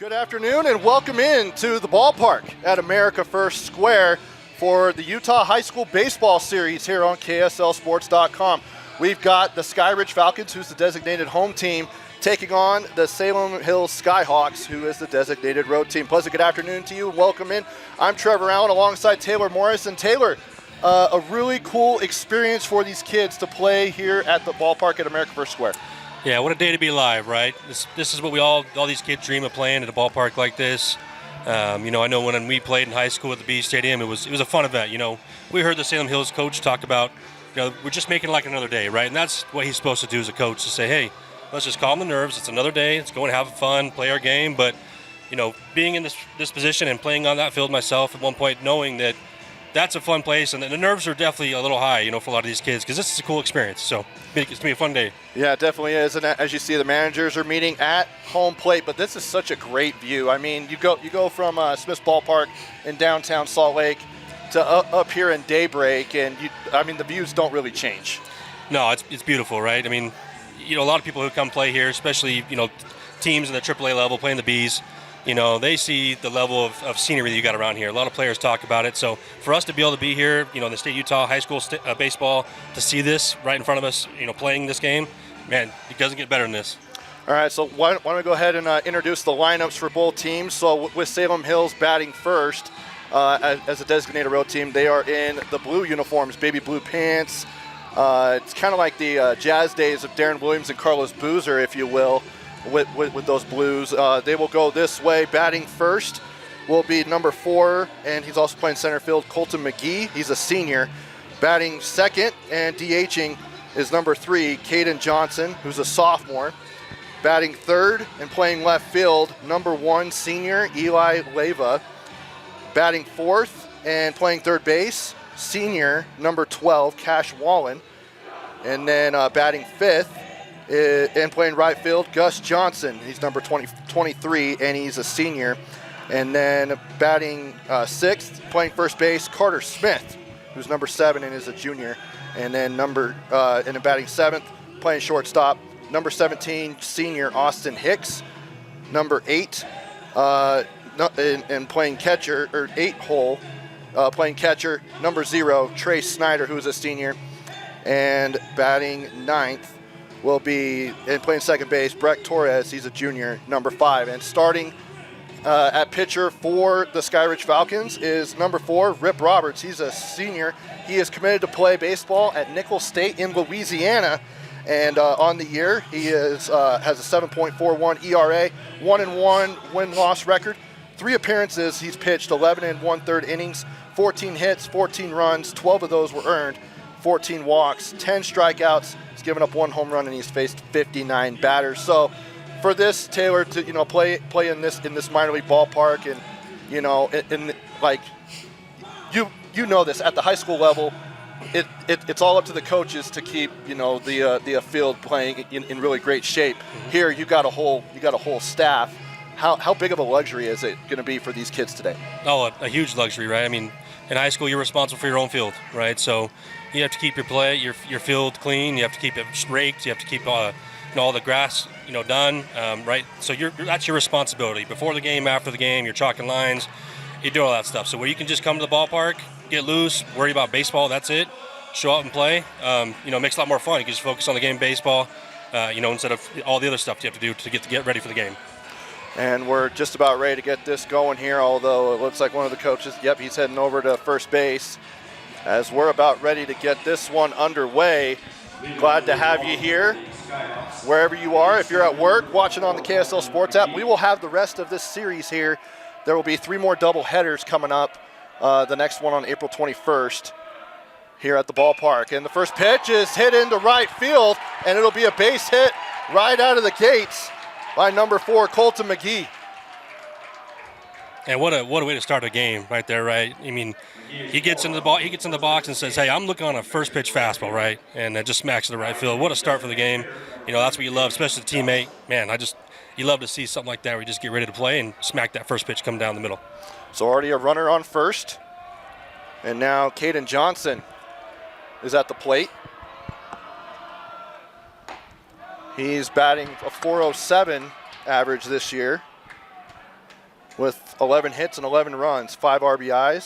Good afternoon and welcome in to the ballpark at America First Square for the Utah High School Baseball Series here on KSLSports.com. We've got the Skyridge Falcons, who's the designated home team, taking on the Salem Hills Skyhawks, who is the designated road team. Pleasant good afternoon to you and welcome in. I'm Trevor Allen alongside Taylor Morris. And Taylor, a really cool experience for these kids to play here at the ballpark at America First Square. Yeah, what a day to be alive, right? This is what we all these kids dream of, playing at a ballpark like this. I know when we played in high school at the B Stadium, it was a fun event. We heard the Salem Hills coach talk about, we're just making it like another day, right? And that's what he's supposed to do as a coach, to say, hey, let's just calm the nerves. It's another day. Let's go and have fun, play our game. But, being in this position and playing on that field myself at one point, knowing that that's a fun place, and the nerves are definitely a little high, for a lot of these kids, because this is a cool experience. So it's going to be a fun day. Yeah, it definitely is. And as you see, the managers are meeting at home plate, but this is such a great view. I mean, you go from Smith's Ballpark in downtown Salt Lake to up here in Daybreak, and the views don't really change. No, it's beautiful, right? I mean, a lot of people who come play here, especially, teams in the AAA level playing the Bs, they see the level of scenery that you got around here. A lot of players talk about it. So for us to be able to be here, in the state of Utah high school baseball, to see this right in front of us, playing this game, man, it doesn't get better than this. All right, so why don't we go ahead and introduce the lineups for both teams. So with Salem Hills batting first as a designated road team, they are in the blue uniforms, baby blue pants. It's kind of like the Jazz days of Darren Williams and Carlos Boozer, if you will. With those blues. They will go this way. Batting first will be number 4, and he's also playing center field, Colton McGee. He's a senior. Batting second and DHing is number 3, Caden Johnson, who's a sophomore. Batting third and playing left field, number 1, senior, Eli Leyva. Batting fourth and playing third base, senior, number 12, Cash Wallen. And then batting fifth and playing right field, Gus Johnson. He's number 23, and he's a senior. And then batting sixth, playing first base, Carter Smith, who's number 7 and is a junior. And then batting seventh, playing shortstop, number 17, senior, Austin Hicks. Number 8, and playing catcher, or 8-hole, playing catcher, number 0, Trey Snyder, who's a senior. And batting ninth will be, and playing second base, Brett Torres. He's a junior, number 5. And starting at pitcher for the Skyridge Falcons is number 4, Rip Roberts. He's a senior. He is committed to play baseball at Nichols State in Louisiana. And on the year, he has a 7.41 ERA, 1-1 win-loss record. 3 appearances, he's pitched 11 1/3 innings, 14 hits, 14 runs, 12 of those were earned, 14 walks, 10 strikeouts. He's given up 1 home run, and he's faced 59 batters. So for this, Taylor, to play in this minor league ballpark, and you know this at the high school level, it's all up to the coaches to keep the field playing in really great shape. Here you got a whole staff. How big of a luxury is it going to be for these kids today? Oh, a huge luxury, right? I mean, in high school, you're responsible for your own field, right? So you have to keep your field clean. You have to keep it raked. You have to keep all the grass done, right? So that's your responsibility. Before the game, after the game, you're chalking lines. You do all that stuff. So where you can just come to the ballpark, get loose, worry about baseball, that's it. Show up and play. Makes it a lot more fun. You can just focus on the game, baseball, instead of all the other stuff you have to do to get ready for the game. And we're just about ready to get this going here, although it looks like one of the coaches, he's heading over to first base as we're about ready to get this one underway. Glad to have you here, wherever you are. If you're at work, watching on the KSL Sports app, we will have the rest of this series here. There will be 3 more double headers coming up, the next one on April 21st here at the ballpark. And the first pitch is hit into right field, and it'll be a base hit right out of the gates by number 4, Colton McGee. And what a way to start a game right there, right? I mean, he gets in the box and says, hey, I'm looking on a first pitch fastball, right? And it just smacks to the right field. What a start for the game. That's what you love, especially the teammate. Man, you love to see something like that where you just get ready to play and smack that first pitch come down the middle. So already a runner on first. And now Caden Johnson is at the plate. He's batting a .407 average this year. with 11 hits and 11 runs, 5 RBI,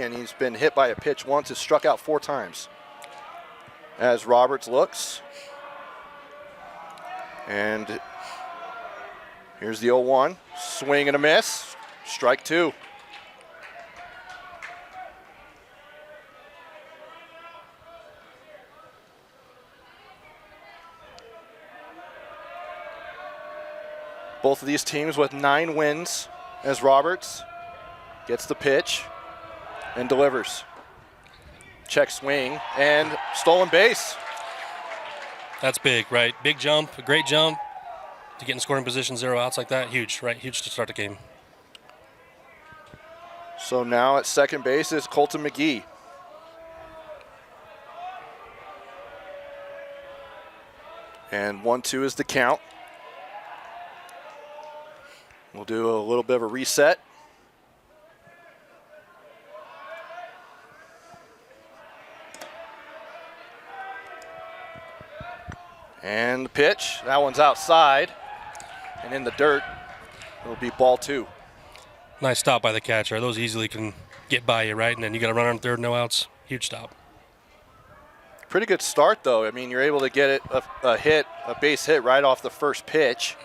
and he's been hit by a pitch once, has struck out 4 times. As Roberts looks, and here's the 0-1, swing and a miss, strike 2. Both of these teams with 9 wins, as Roberts gets the pitch and delivers. Check swing and stolen base. That's big, right? Big jump, a great jump to get in scoring position, 0 outs like that. Huge, right? Huge to start the game. So now at second base is Colton McGee. And 1-2 is the count. We'll do a little bit of a reset. And the pitch, that one's outside and in the dirt. It'll be ball 2. Nice stop by the catcher. Those easily can get by you, right? And then you got to run on third, no outs. Huge stop. Pretty good start, though. I mean, you're able to get it a base hit right off the first pitch.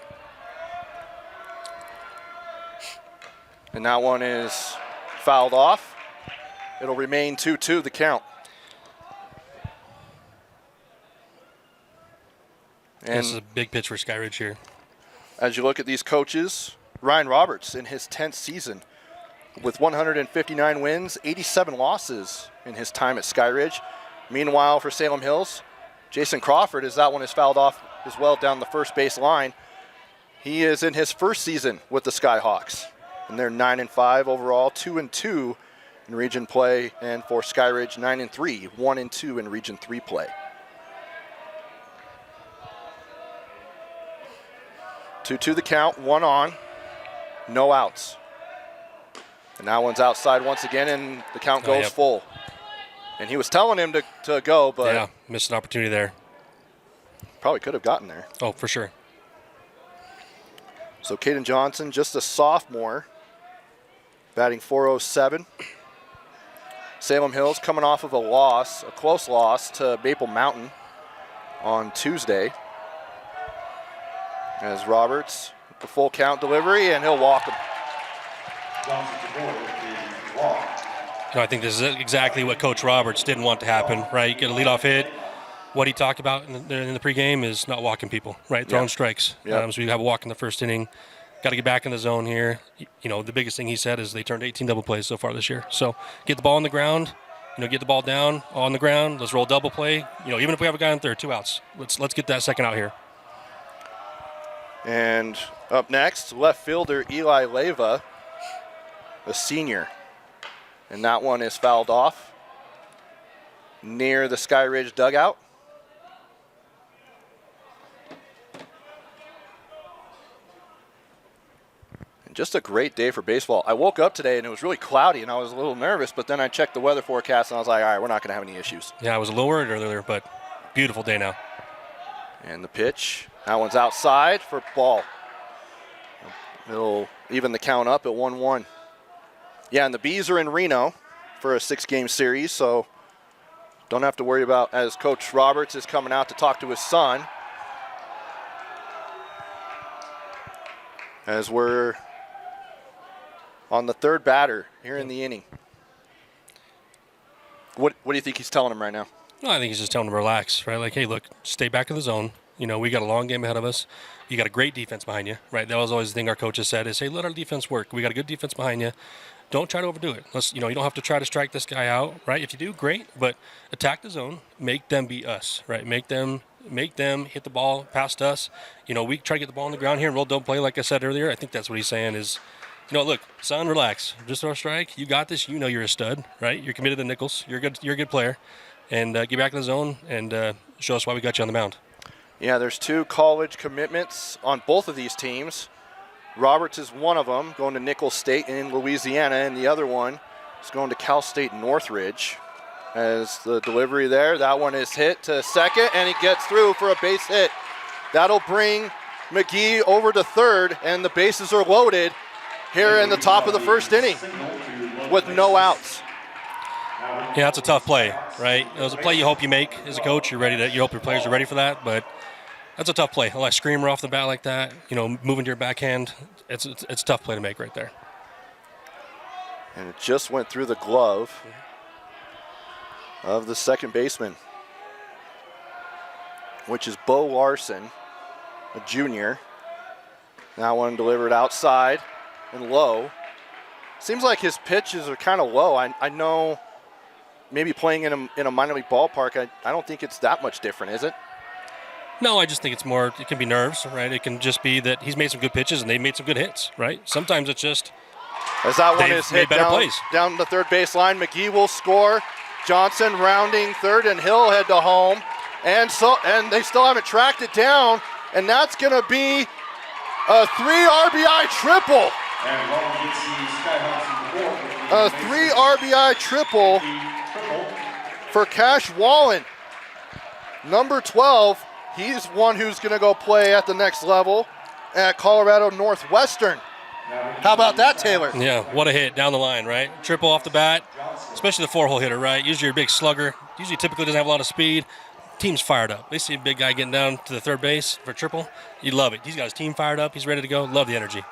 And that one is fouled off. It'll remain 2-2 the count. And this is a big pitch for Skyridge here. As you look at these coaches, Ryan Roberts in his 10th season with 159 wins, 87 losses in his time at Skyridge. Meanwhile, for Salem Hills, Jason Crawford, as that one is fouled off as well down the first base line. He is in his first season with the Skyhawks. And they're 9-5 overall, 2-2 in region play, and for Skyridge 9-3, 1-2 in region 3 play. 2-2 the count, 1 on, no outs. And that one's outside once again, and the count goes full. And he was telling him to go, but yeah, missed an opportunity there. Probably could have gotten there. Oh, for sure. So Caden Johnson, just a sophomore, batting .407. Salem Hills coming off of a close loss to Maple Mountain on Tuesday. As Roberts, the full count delivery, and he'll walk him. I think this is exactly what Coach Roberts didn't want to happen, right? Get a leadoff hit. What he talked about in the pregame is not walking people, right? Throwing strikes. Yep. So you have a walk in the first inning. Got to get back in the zone here. You know, the biggest thing he said is they turned 18 double plays so far this year. So get the ball on the ground, get the ball down on the ground. Let's roll double play. Even if we have a guy on third, 2 outs. Let's get that second out here. And up next, left fielder Eli Leyva, a senior. And that one is fouled off near the Skyridge dugout. And just a great day for baseball. I woke up today and it was really cloudy and I was a little nervous, but then I checked the weather forecast and I was like, all right, we're not going to have any issues. Yeah, I was a little worried earlier, but beautiful day now. And the pitch, that one's outside for ball. It'll even the count up at 1-1. Yeah, and the Bees are in Reno for a 6-game series, so don't have to worry about as Coach Roberts is coming out to talk to his son. As we're on the third batter here in the inning. What do you think he's telling him right now? No, I think he's just telling him to relax, right? Like, hey, look, stay back in the zone. We got a long game ahead of us. You got a great defense behind you, right? That was always the thing our coaches said is, hey, let our defense work. We got a good defense behind you. Don't try to overdo it. You don't have to try to strike this guy out, right? If you do, great, but attack the zone. Make them beat us, right? Make them hit the ball past us. We try to get the ball on the ground here and roll double play, like I said earlier. I think that's what he's saying is, look, son, relax. Just throw a strike. You got this. You're a stud, right? You're committed to Nichols. You're a good player. And get back in the zone and show us why we got you on the mound. Yeah, there's 2 college commitments on both of these teams. Roberts is one of them, going to Nichols State in Louisiana, and the other one is going to Cal State Northridge. As the delivery there, that one is hit to second, and he gets through for a base hit. That'll bring McGee over to third, and the bases are loaded here in the top of the first inning with no outs. Yeah, that's a tough play, right? It was a play you hope you make as a coach. You hope your players are ready for that, but that's a tough play. A screamer off the bat like that, moving to your backhand, it's a tough play to make right there. And it just went through the glove of the second baseman, which is Bo Larson, a junior. That one delivered outside and low. Seems like his pitches are kind of low. I know maybe playing in a minor league ballpark, I don't think it's that much different, is it? No, I just think it's more, it can be nerves, right? It can just be that he's made some good pitches and they made some good hits, right? Sometimes it's just as that one is hit down the third baseline, McGee will score. Johnson rounding third, and he'll head to home. And they still haven't tracked it down, and that's going to be a 3 RBI triple. A 3 RBI triple for Cash Wallen. Number 12, he's one who's going to go play at the next level at Colorado Northwestern. How about that, Taylor? Yeah, what a hit down the line, right? Triple off the bat, especially the 4-hole hitter, right? Usually your big slugger, typically doesn't have a lot of speed. Team's fired up. They see a big guy getting down to the third base for triple. You love it. He's got his team fired up. He's ready to go. Love the energy.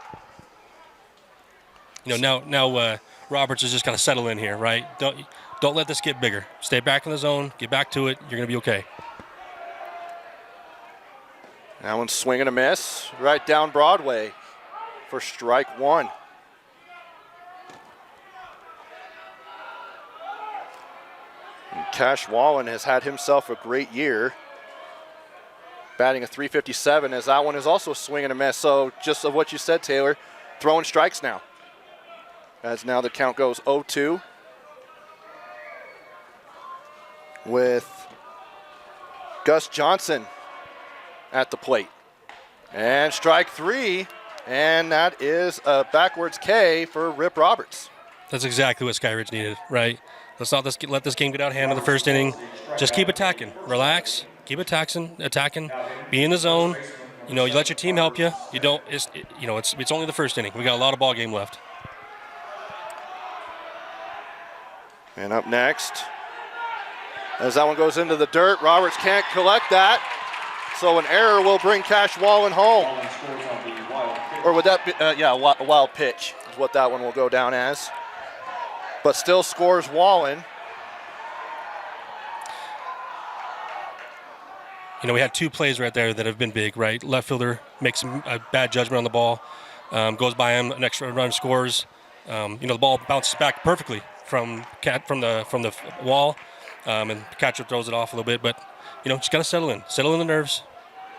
Now Roberts is just got to settle in here, right? Don't let this get bigger. Stay back in the zone. Get back to it. You're going to be okay. That one's swing and a miss right down Broadway for strike one. And Cash Wallen has had himself a great year, batting a .357, as that one is also a swing and a miss. So just of what you said, Taylor, throwing strikes now. As now the count goes 0-2 with Gus Johnson at the plate. And strike three, and that is a backwards K for Rip Roberts. That's exactly what Skyridge needed, right? Let's not let this game get out of hand in the first inning. Just keep attacking. Relax. Keep attacking. Be in the zone. You let your team help you. You don't. It's only the first inning. We got a lot of ball game left. And up next, as that one goes into the dirt, Roberts can't collect that. So an error will bring Cash Wallen home. Or would that be, a wild pitch is what that one will go down as. But still scores Wallen. We had two plays right there that have been big, right? Left fielder makes a bad judgment on the ball, goes by him, an extra run scores. The ball bounces back perfectly from the wall, and the catcher throws it off a little bit. But just got to settle in the nerves.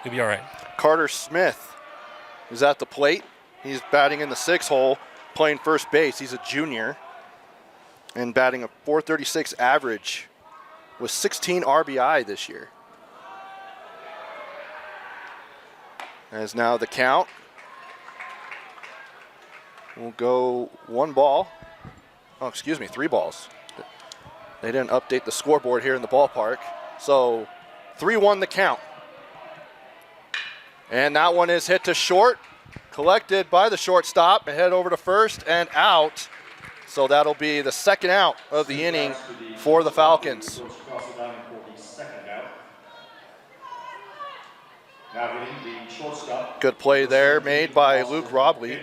You'll be all right. Carter Smith is at the plate. He's batting in the 6-hole, playing first base. He's a junior and batting a .436 average with 16 RBI this year. As now the count will go 1 ball. Oh, excuse me, 3 balls. They didn't update the scoreboard here in the ballpark. So 3-1 the count. And that one is hit to short, collected by the shortstop, and head over to first and out. So that'll be the second out of the inning for the Falcons. Good play there made by Luke Robley.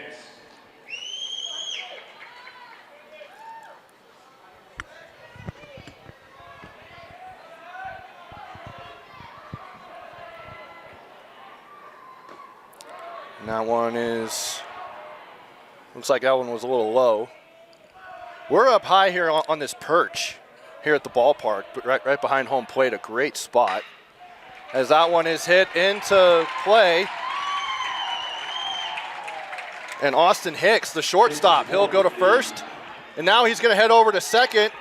And that one looks like that one was a little low. We're up high here on this perch here at the ballpark, but right behind home plate, a great spot. As that one is hit into play. And Austin Hicks, the shortstop, he'll go to first. And now he's going to head over to second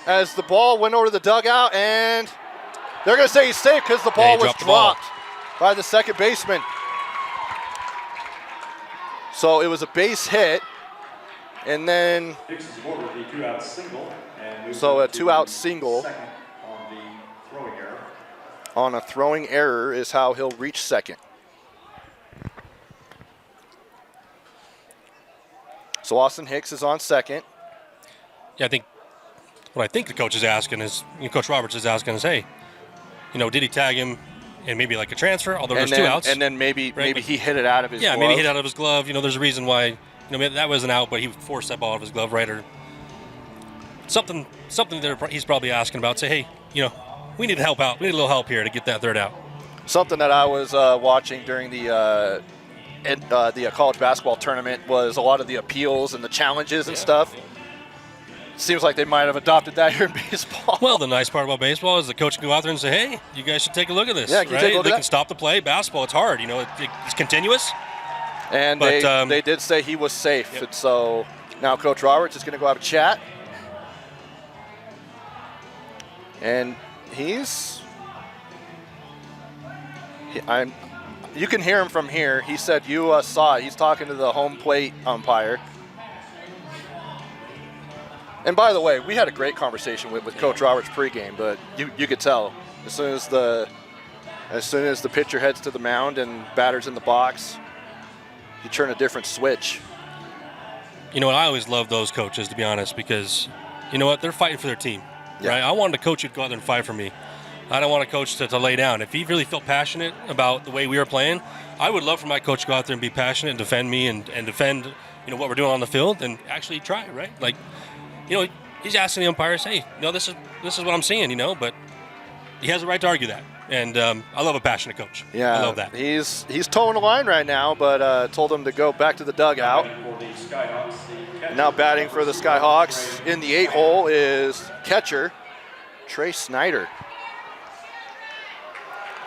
as the ball went over to the dugout. And they're going to say he's safe because the ball was dropped by the second baseman. So it was a base hit. And then, so a 2-out single on a throwing error is how he'll reach second. So Austin Hicks is on second. Yeah, what I think the coach is asking is, Coach Roberts is asking is, hey, did he tag him and maybe like a transfer? Although there's 2 outs. And then maybe he hit it out of his glove. Yeah, maybe he hit it out of his glove. There's a reason why, maybe that was an out, but he forced that ball out of his glove, right? Or something that he's probably asking about. Say, hey, we need to help out. We need a little help here to get that third out. Something that I was watching during the college basketball tournament was a lot of the appeals and the challenges and stuff. Seems like they might have adopted that here in baseball. Well, the nice part about baseball is the coach can go out there and say, hey, you guys should take a look at this. Yeah, can you take a look at They that? can stop the play. Basketball, it's hard. It's continuous. And they did say he was safe. Yep. And so now Coach Roberts is going to go have a chat. And you can hear him from here. He said you saw it. He's talking to the home plate umpire. And by the way, we had a great conversation with Coach Roberts pregame, but you could tell as soon as the pitcher heads to the mound and batter's in the box, you turn a different switch. I always love those coaches, to be honest, because they're fighting for their team. Yeah. Right? I wanted a coach who'd go out there and fight for me. I don't want a coach to lay down. If he really felt passionate about the way we were playing, I would love for my coach to go out there and be passionate and defend me and defend what we're doing on the field and actually try, right? Like, he's asking the umpires, hey, this is what I'm seeing, but he has the right to argue that. And I love a passionate coach. Yeah, I love that. He's towing the line right now, but told him to go back to the dugout. Now batting for the Skyhawks in the 8-hole is catcher Trey Snyder.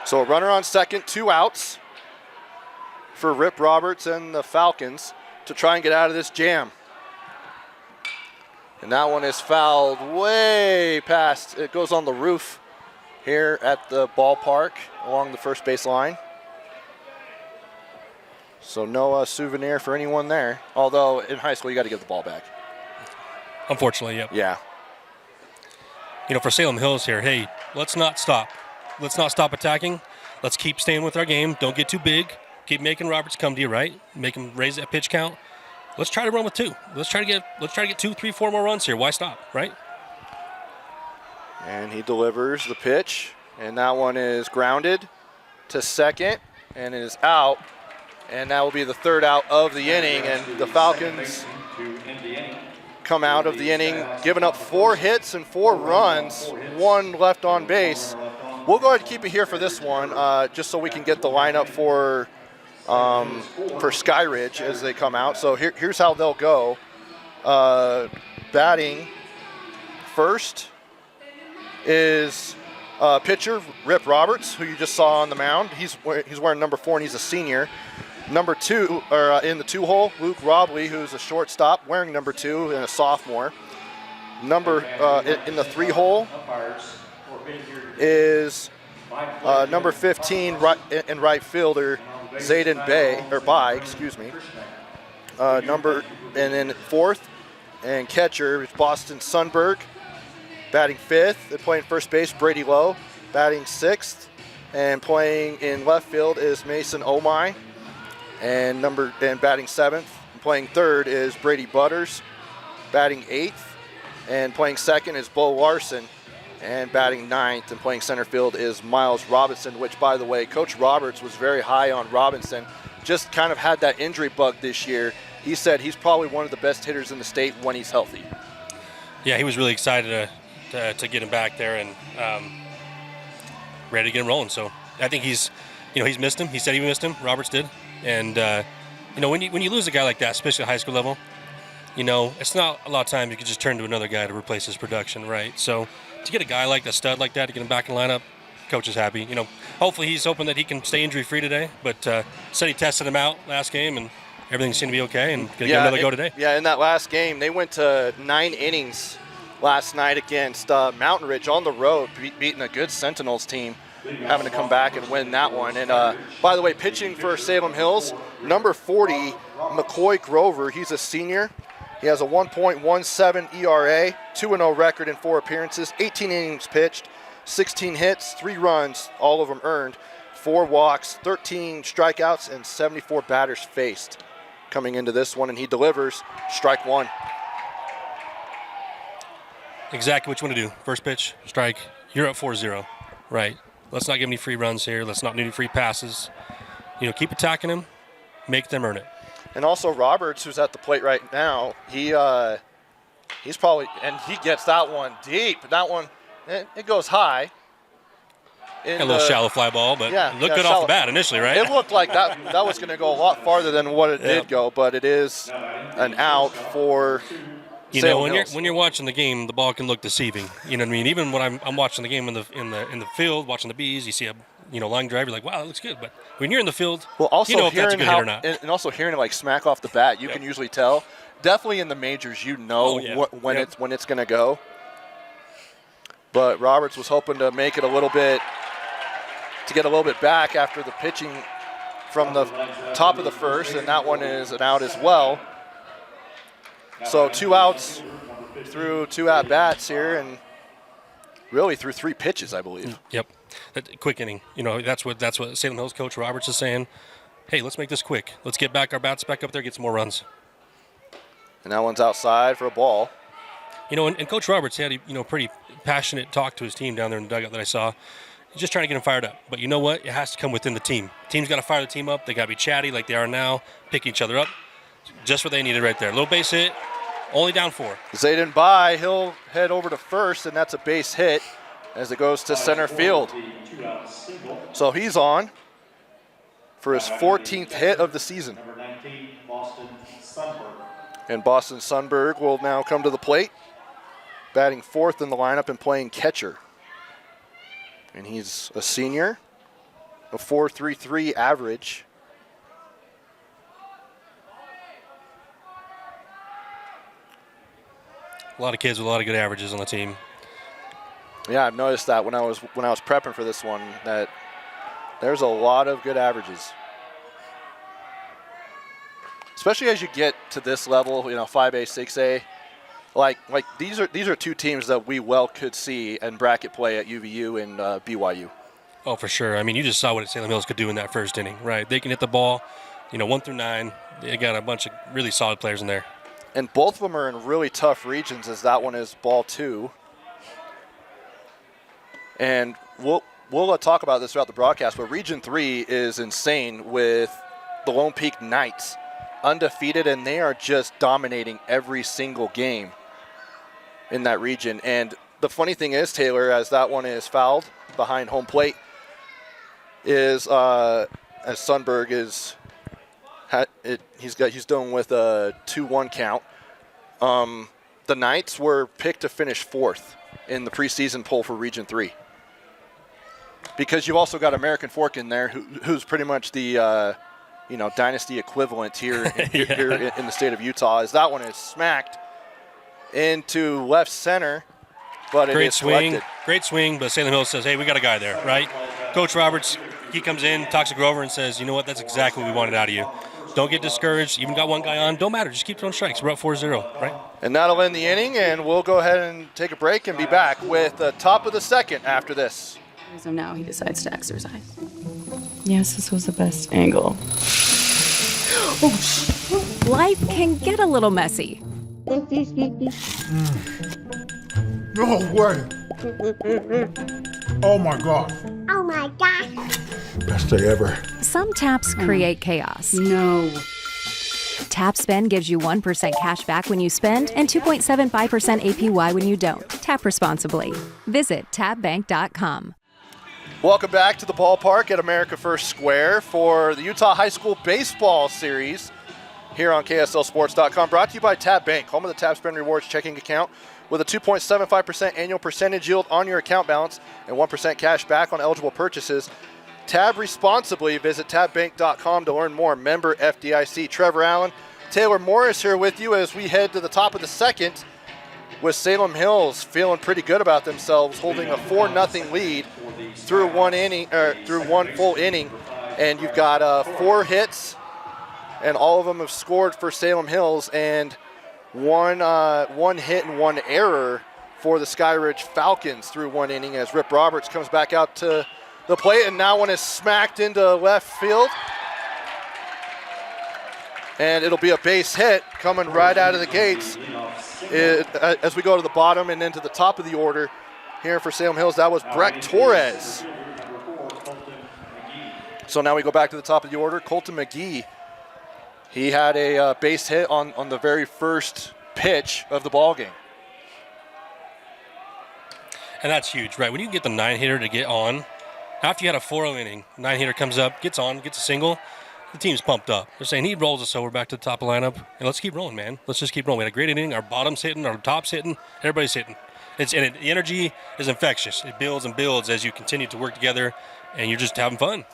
So a runner on second, 2 outs for Rip Roberts and the Falcons to try and get out of this jam. And that one is fouled way past. It goes on the roof here at the ballpark along the first base line. So no souvenir for anyone there. Although in high school you got to give the ball back. Unfortunately, yep. Yeah. For Salem Hills here, hey, let's not stop. Let's not stop attacking. Let's keep staying with our game. Don't get too big. Keep making Roberts come to you, right? Make him raise that pitch count. Let's try to run with 2. Let's try to get 2, 3, 4 more runs here. Why stop, right? And he delivers the pitch, and that one is grounded to second, and it is out. And that will be the 3rd out of the inning, and the Falcons come out of the inning, giving up 4 hits and 4 runs, 1 left on base. We'll go ahead and keep it here for this one, just so we can get the lineup for Skyridge as they come out. So here's how they'll go. Batting first is pitcher Rip Roberts, who you just saw on the mound. He's wearing number 4 and he's a senior. Number 2, or in the 2-hole, Luke Robley, who's a shortstop, wearing number 2 and a sophomore. In the 3-hole is number 15 and right fielder Zayden Bai. And then 4th and catcher is Boston Sundberg. Batting 5th and playing first base, Brady Lowe. Batting 6th and playing in left field is Mason Omai. And batting 7th and playing 3rd is Brady Butters. Batting 8th and playing 2nd is Bo Larson. And batting 9th and playing center field is Miles Robinson, which, by the way, Coach Roberts was very high on Robinson. Just kind of had that injury bug this year. He said he's probably one of the best hitters in the state when he's healthy. Yeah, he was really excited to get him back there and ready to get him rolling. So I think he's missed him. He said he missed him. Roberts did. And, when you lose a guy like that, especially at high school level, it's not a lot of time you can just turn to another guy to replace his production, right? So to get a guy like a stud like that to get him back in the lineup, coach is happy. Hopefully he's hoping that he can stay injury-free today. But said he tested him out last game, and everything seemed to be okay, and going to get another go today. Yeah, in that last game, they went to 9 innings last night against Mountain Ridge on the road, beating a good Sentinels team, having to come back and win that one. And by the way, pitching for Salem Hills, number 40, McCoy Grover. He's a senior. He has a 1.17 ERA, 2-0 record in 4 appearances, 18 innings pitched, 16 hits, 3 runs, all of them earned, 4 walks, 13 strikeouts, and 74 batters faced. coming into this one, and he delivers. Strike one. Exactly what you want to do. First pitch, strike. You're up 4-0, right? Let's not give any free runs here. Let's not do any free passes. Keep attacking him, make them earn it. And also Roberts, who's at the plate right now, he's probably, and he gets that one deep. That one, it goes high. A little shallow fly ball, but it looked good off the bat initially, right? It looked like that was going to go a lot farther than what it did go, but it is an out for Salem Hills. When you're watching the game, the ball can look deceiving. You know what I mean? Even when I'm watching the game in the field, watching the bees, you see a line drive, you're like, wow, that looks good. But when you're in the field, also you know if that's a good hit or not. And also hearing it like smack off the bat, you can usually tell. Definitely in the majors, when it's going to go. But Roberts was hoping to make it get a little bit back after the pitching from the top of the first, and that one is an out as well. So 2 outs through 2 at-bats here, and really through 3 pitches, I believe. Yep. Quick inning. That's what Salem Hills coach Roberts is saying. Hey, let's make this quick. Let's get our bats back up there, get some more runs. And that one's outside for a ball. And Coach Roberts had a pretty passionate talk to his team down there in the dugout that I saw. He's just trying to get them fired up. But you know what? It has to come within the team. Team's got to fire the team up. They got to be chatty like they are now, pick each other up. Just what they needed right there. Little base hit, only down 4. Zayden by, he'll head over to first, and that's a base hit as it goes to center field. So he's on for his 14th hit of the season. And Boston Sundberg will now come to the plate, batting 4th in the lineup and playing catcher. And he's a senior, a .433 average. A lot of kids with a lot of good averages on the team. Yeah, I've noticed that when I was prepping for this one, that there's a lot of good averages. Especially as you get to this level, 5A, 6A. Like these are 2 teams that we well could see in bracket play at UVU and BYU. Oh, for sure. I mean, you just saw what Salem Hills could do in that first inning, right? They can hit the ball, 1 through 9. They got a bunch of really solid players in there. And both of them are in really tough regions, as that one is ball 2. And we'll talk about this throughout the broadcast, but Region 3 is insane with the Lone Peak Knights, undefeated, and they are just dominating every single game in that region. And the funny thing is, Taylor, as that one is fouled behind home plate, is as Sundberg he's dealing with a 2-1 count. The Knights were picked to finish 4th in the preseason poll for Region 3. Because you've also got American Fork in there, who's pretty much the dynasty equivalent here in the state of Utah. As that one is smacked into left center, but it is collected. Great swing, but Salem Hills says, hey, we got a guy there, right? Coach Roberts, he comes in, talks to Grover, and says, you know what, that's exactly what we wanted out of you. Don't get discouraged. Even got one guy on. Don't matter. Just keep throwing strikes. We're up 4-0, right? And that'll end the inning, and we'll go ahead and take a break and be back with the top of the second after this. So now he decides to exercise. Yes, this was the best angle. Life can get a little messy. No way. Oh my God. Oh my gosh. Best day ever. Some taps create chaos. No. Tap Spend gives you 1% cash back when you spend and 2.75% APY when you don't. Tap responsibly. Visit tapbank.com. Welcome back to the ballpark at America First Square for the Utah High School Baseball Series here on KSLSports.com. Brought to you by Tab Bank, home of the Tab Spend Rewards checking account with a 2.75% annual percentage yield on your account balance and 1% cash back on eligible purchases. Tab responsibly. Visit tabbank.com to learn more. Member FDIC. Trevor Allen, Taylor Morris here with you as we head to the top of the second with Salem Hills feeling pretty good about themselves, holding a 4-0 lead through one full inning. And you've got 4 hits, and all of them have scored for Salem Hills, and one hit and 1 error for the Skyridge Falcons through 1 inning as Rip Roberts comes back out to the plate, and now one is smacked into left field. And it'll be a base hit coming right out of the gates. As we go to the bottom and into the top of the order here for Salem Hills, that was Breck Torres. So now we go back to the top of the order. Colton McGee, he had a base hit on the very first pitch of the ball game. And that's huge, right? When you can get the 9-hitter to get on, after you had a 4-0 inning, 9-hitter comes up, gets on, gets a single, the team's pumped up. They're saying he rolls us, so we're back to the top of the lineup, and let's keep rolling, man. Let's just keep rolling. We had a great inning. Our bottom's hitting, our top's hitting, everybody's hitting. The energy is infectious. It builds and builds as you continue to work together, and you're just having fun.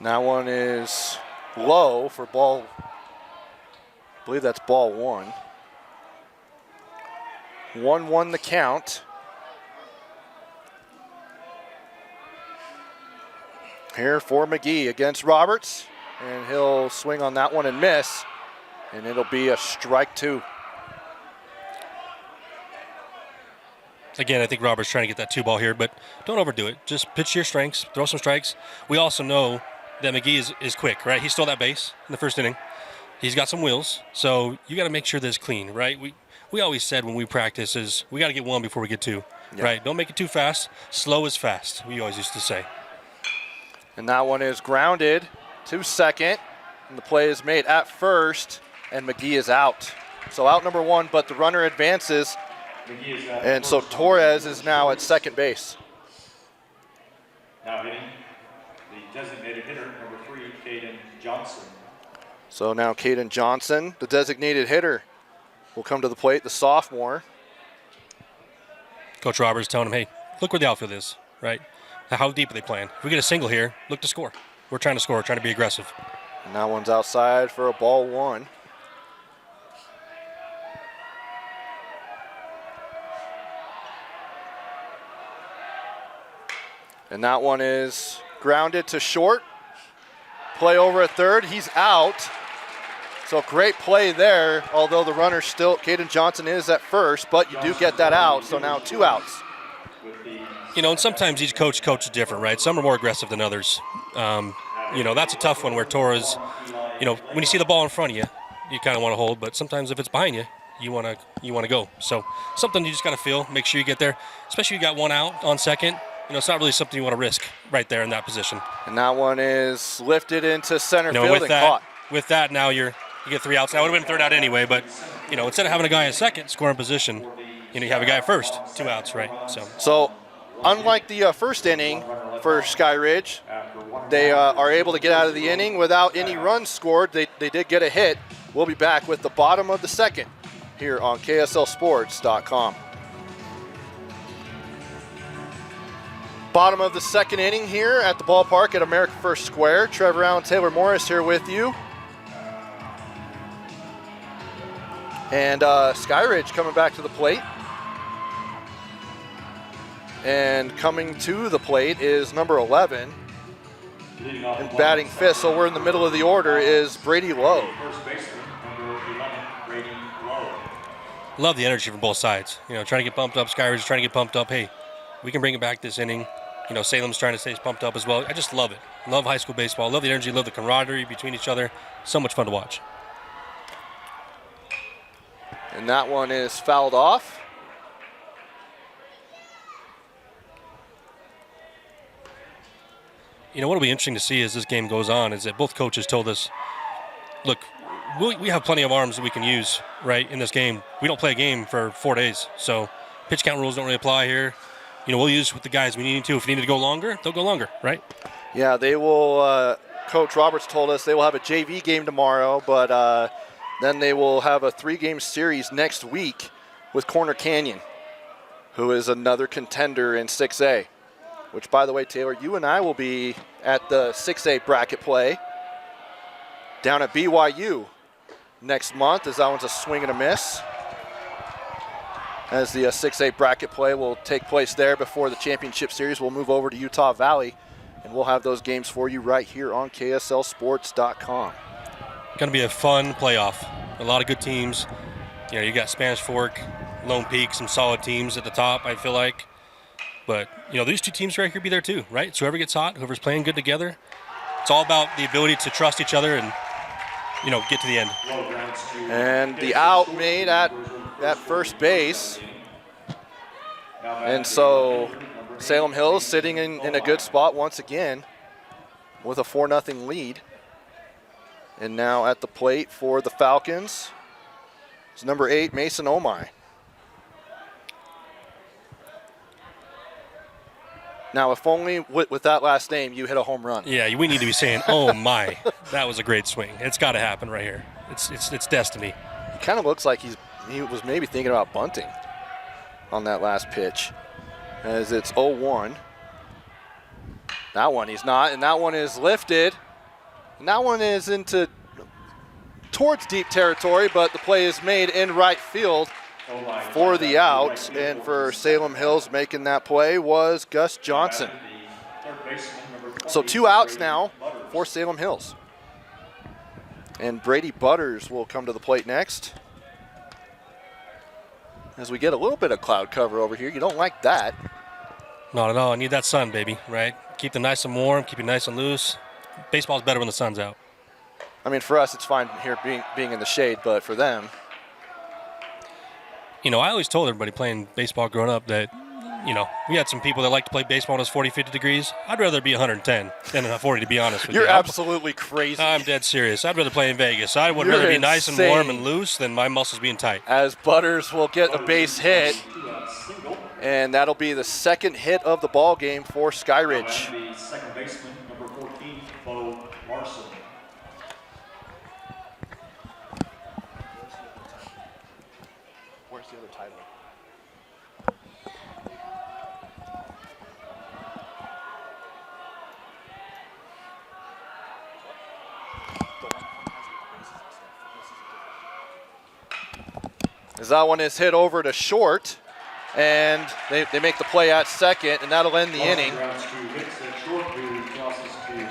That one is low for ball. I believe that's ball 1. 1-1 the count. Here for McGee against Roberts, and he'll swing on that one and miss, and it'll be a strike 2. Again, I think Robert's trying to get that 2-ball here, but don't overdo it. Just pitch your strengths, throw some strikes. We also know that McGee is quick, right? He stole that base in the first inning. He's got some wheels, so you got to make sure that it's clean, right? We always said when we practice is we got to get 1 before we get 2, right? Don't make it too fast. Slow is fast, we always used to say. And that one is grounded to second, and the play is made at first, and McGee is out. So out number 1, but the runner advances, and so Torres is now at second base. Now hitting the designated hitter, number 3, Caden Johnson. So now Caden Johnson, the designated hitter, will come to the plate, the sophomore. Coach Roberts telling him, hey, look where the outfield is, right? How deep are they playing? If we get a single here, look to score. We're trying to score, trying to be aggressive. And that one's outside for a ball 1. And that one is grounded to short. Play over at third. He's out. So great play there, although the runner still, Caden Johnson is at first, but you do get that out. So now 2 outs. You know, and sometimes each coach is different, right? Some are more aggressive than others. You know, that's a tough one where Torres, you know, when you see the ball in front of you, you kind of want to hold, but sometimes if it's behind you, you want to go. So something you just got to feel, make sure you get there, especially you got 1 out on second. You know, it's not really something you want to risk right there in that position. And that one is lifted into center field with and that, caught. With that, now you get 3 outs. That would have been 3rd out anyway, but, you know, instead of having a guy at second scoring position, you know, you have a guy at first, 2 outs, right? So unlike the first inning for Skyridge, they are able to get out of the inning without any runs scored. They did get a hit. We'll be back with the bottom of the second here on KSLSports.com. Bottom of the second inning here at the ballpark at America First Square. Trevor Allen, Taylor Morris here with you. And Skyridge coming back to the plate. And coming to the plate is number 11. And batting 5th, so we're in the middle of the order, is Brady Lowe. Love the energy from both sides. You know, trying to get pumped up. Skyridge is trying to get pumped up. Hey, we can bring it back this inning. You know, Salem's trying to stay pumped up as well. I just love it. Love high school baseball. Love the energy. Love the camaraderie between each other. So much fun to watch. And that one is fouled off. You know, what will be interesting to see as this game goes on is that both coaches told us, look, we have plenty of arms that we can use, right, in this game. We don't play a game for 4 days, so pitch count rules don't really apply here. You know, we'll use with the guys we need to. If we need to go longer, they'll go longer, right? Yeah, they will. Coach Roberts told us they will have a JV game tomorrow, but then they will have a 3-game series next week with Corner Canyon, who is another contender in 6A. Which, by the way, Taylor, you and I will be at the 6A bracket play down at BYU next month, as that one's a swing and a miss. As the 6A bracket play will take place there before the championship series, we'll move over to Utah Valley, and we'll have those games for you right here on KSLSports.com. Going to be a fun playoff. A lot of good teams. You know, you got Spanish Fork, Lone Peak, some solid teams at the top, I feel like. But, you know, these 2 teams right here be there too, right? So whoever gets hot, whoever's playing good together, it's all about the ability to trust each other and get to the end. And the out made at first base. And so Salem Hills sitting in a good spot once again with a 4-0 lead. And now at the plate for the Falcons is number 8, Mason Omai. Now, if only with that last name you hit a home run. Yeah, we need to be saying, "Oh my, that was a great swing." It's got to happen right here. It's destiny. It kind of looks like he was maybe thinking about bunting on that last pitch, as it's 0-1. That one he's not, and that one is lifted. And that one is towards deep territory, but the play is made in right field for the out. And for Salem Hills, making that play was Gus Johnson. So 2 outs now for Salem Hills. And Brady Butters will come to the plate next. As we get a little bit of cloud cover over here. You don't like that. Not at all. I need that sun, baby, right? Keep them nice and warm, keep it nice and loose. Baseball's better when the sun's out. I mean, for us, it's fine here being in the shade, but for them. I always told everybody playing baseball growing up that, we had some people that like to play baseball when it's 40, 50 degrees. I'd rather be 110 than 40, to be honest with you. You're absolutely crazy. I'm dead serious. I'd rather play in Vegas. I would rather be nice and warm and loose than my muscles being tight. As Butters will get a base hit, and that'll be the second hit of the ball game for Skyridge. The second baseman, number 14, Bo Larson. Where's the other title? As that one is hit over to short, and they make the play at second, and that'll end the inning.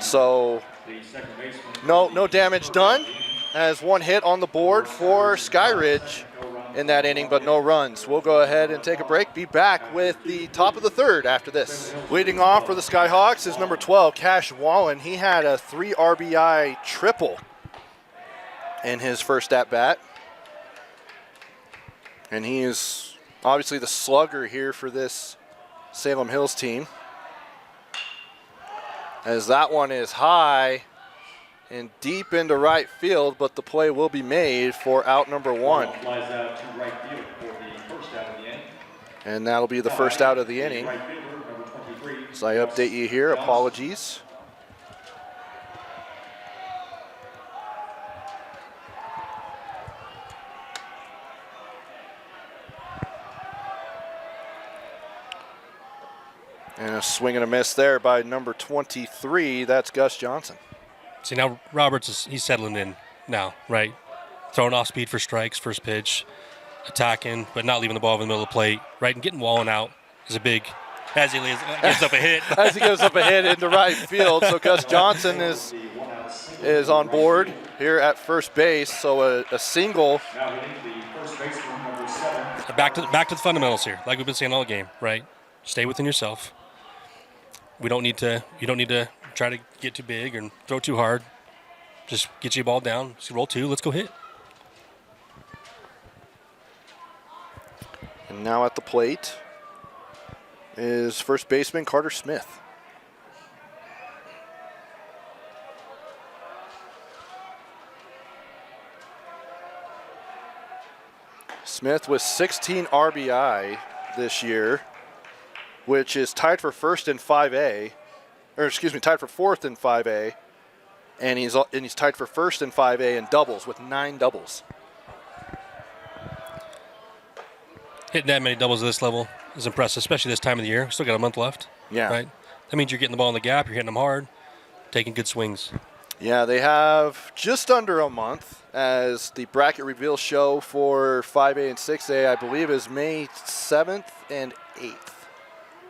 So no damage done, as one hit on the board for Skyridge in that inning, but no runs. We'll go ahead and take a break. Be back with the top of the third after this. Leading off for the Skyhawks is number 12, Cash Wallen. He had a 3 RBI triple in his first at-bat. And he is obviously the slugger here for this Salem Hills team. As that one is high and deep into right field, but the play will be made for out number 1. Flies out to right field for the first out of the inning. And that'll be the first out of the inning. Right fielder, number 23. So I update you here. Apologies. And a swing and a miss there by number 23. That's Gus Johnson. See, now Roberts he's settling in now, right? Throwing off speed for strikes, first pitch, attacking, but not leaving the ball in the middle of the plate, right? And getting Wallen out is a big, as he gives up a hit. As he gives up a hit into right field. So Gus Johnson is on board here at first base. So a single. Now hitting the first baseman, number 7. Back to the fundamentals here, like we've been saying all game, right? Stay within yourself. You don't need to try to get too big and throw too hard. Just get your ball down. Just roll 2. Let's go hit. And now at the plate is first baseman Carter Smith. Smith with 16 RBI this year, which is tied for first in 5A, tied for fourth in 5A, and he's tied for first in 5A in doubles with 9 doubles. Hitting that many doubles at this level is impressive, especially this time of the year. Still got a month left. Yeah. Right? That means you're getting the ball in the gap, you're hitting them hard, taking good swings. Yeah, they have just under a month, as the bracket reveal show for 5A and 6A, I believe, is May 7th and 8th.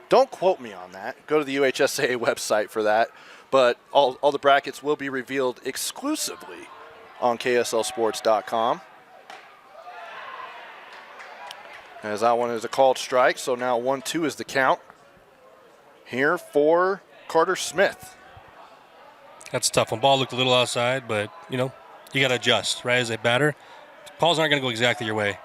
Don't quote me on that. Go to the UHSAA website for that. But all the brackets will be revealed exclusively on KSLSports.com. As that one is a called strike, so now 1-2 is the count here for Carter Smith. That's a tough one. Ball looked a little outside, but, you you got to adjust, right? As a batter, calls aren't going to go exactly your way,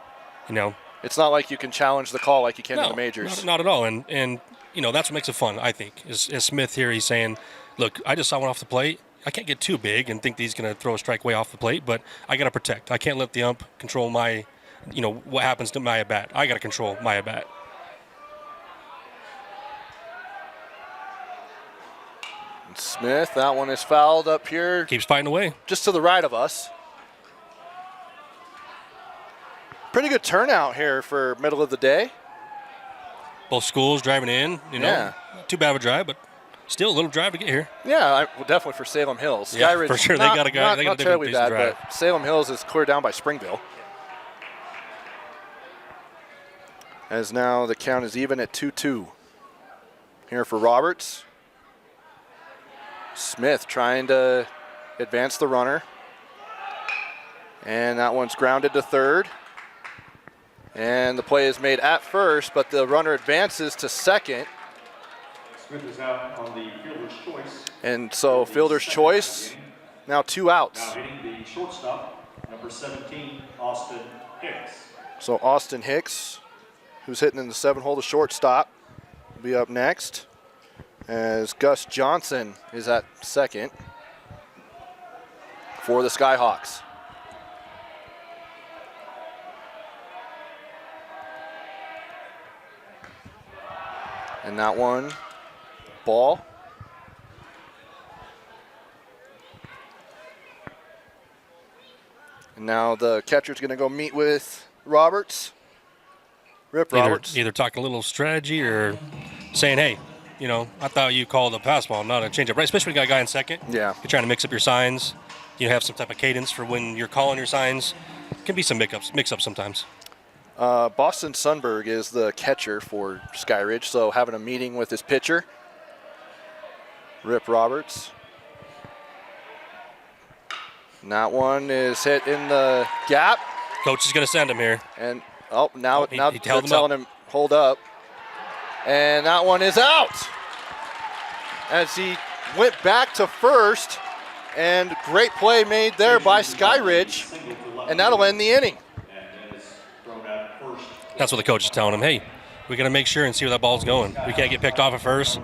you know. It's not like you can challenge the call like you can in No, the majors. not at all. And you know, that's what makes it fun, I think. Is Smith here, he's saying, look, I just saw one off the plate. I can't get too big and think that he's going to throw a strike way off the plate, but I got to protect. I can't let the ump control my, you know, what happens to my at-bat. I got to control my at-bat. Smith, that one is fouled up here. Keeps fighting away. Just to the right of us. Pretty good turnout here for middle of the day. Both schools driving in, you know. Yeah. Not too bad of a drive, but still a little drive to get here. Yeah, well, definitely for Salem Hills. Yeah, Skyridge, for sure. They got a guy. They got a terribly decent bad, drive. but Salem Hills is cleared down by Springville. As now the count is even at 2-2. Here for Roberts. Smith trying to advance the runner. And that one's grounded to third. And the play is made at first, but the runner advances to second. Smith is out on the fielder's choice. And so fielder's choice, now 2 outs. Now hitting the shortstop, number 17, Austin Hicks. So Austin Hicks, who's hitting in the 7-hole to shortstop, will be up next. As Gus Johnson is at second for the Skyhawks. And that one, ball. And now the catcher's going to go meet with Roberts. Rip Roberts. Either talking a little strategy or saying, hey, you know, I thought you called a pass ball, not a changeup, right? Especially when you got a guy in second. Yeah. You're trying to mix up your signs. You have some type of cadence for when you're calling your signs. Can be some mix-ups sometimes. Boston Sundberg is the catcher for Skyridge, so having a meeting with his pitcher, Rip Roberts. And that one is hit in the gap. Coach is going to send him here. And now he they're held him telling up. him hold up. And that one is out. As he went back to first, and great play made there by Skyridge, and that'll end the inning. That's what the coach is telling him. Hey, we got to make sure and see where that ball's going. We can't get picked off at first.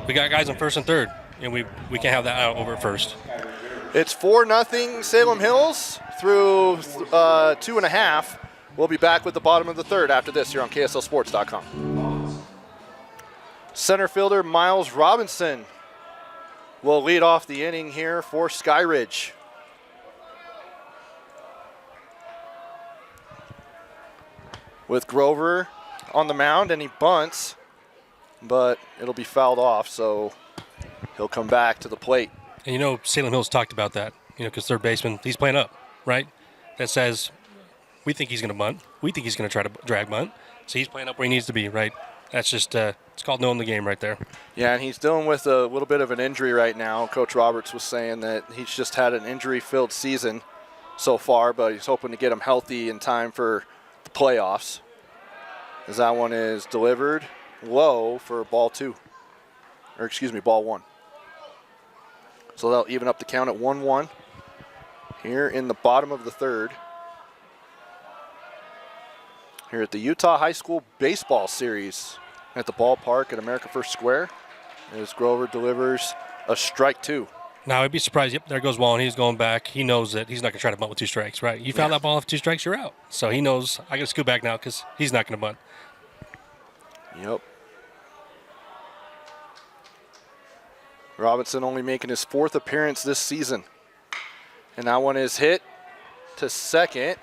We got guys on first and third, and we can't have that out over at first. It's 4-0 Salem Hills through 2.5. We'll be back with the bottom of the third after this here on KSLSports.com. Center fielder Miles Robinson will lead off the inning here for Skyridge. With Grover on the mound, and he bunts, but it'll be fouled off, so he'll come back to the plate. And you know, Salem Hills talked about that, you know, because third baseman, he's playing up, right? That says, we think he's going to bunt. We think he's going to try to drag bunt. So he's playing up where he needs to be, right? That's just, it's called knowing the game right there. Yeah, and he's dealing with a little bit of an injury right now. Coach Roberts was saying that he's just had an injury-filled season so far, but he's hoping to get him healthy in time for the playoffs. As that one is delivered low for ball one. So they'll even up the count at 1-1 here in the bottom of the third. Here at the Utah High School Baseball Series at the ballpark at America First Square, as Grover delivers a strike 2. Now, I'd be surprised. Yep, there goes Wallen. He's going back. He knows that he's not going to try to bunt with 2 strikes, right? You foul that ball off 2 strikes, you're out. So he knows I got to scoot back now because he's not going to bunt. Yep. Robinson only making his 4th appearance this season. And that one is hit to second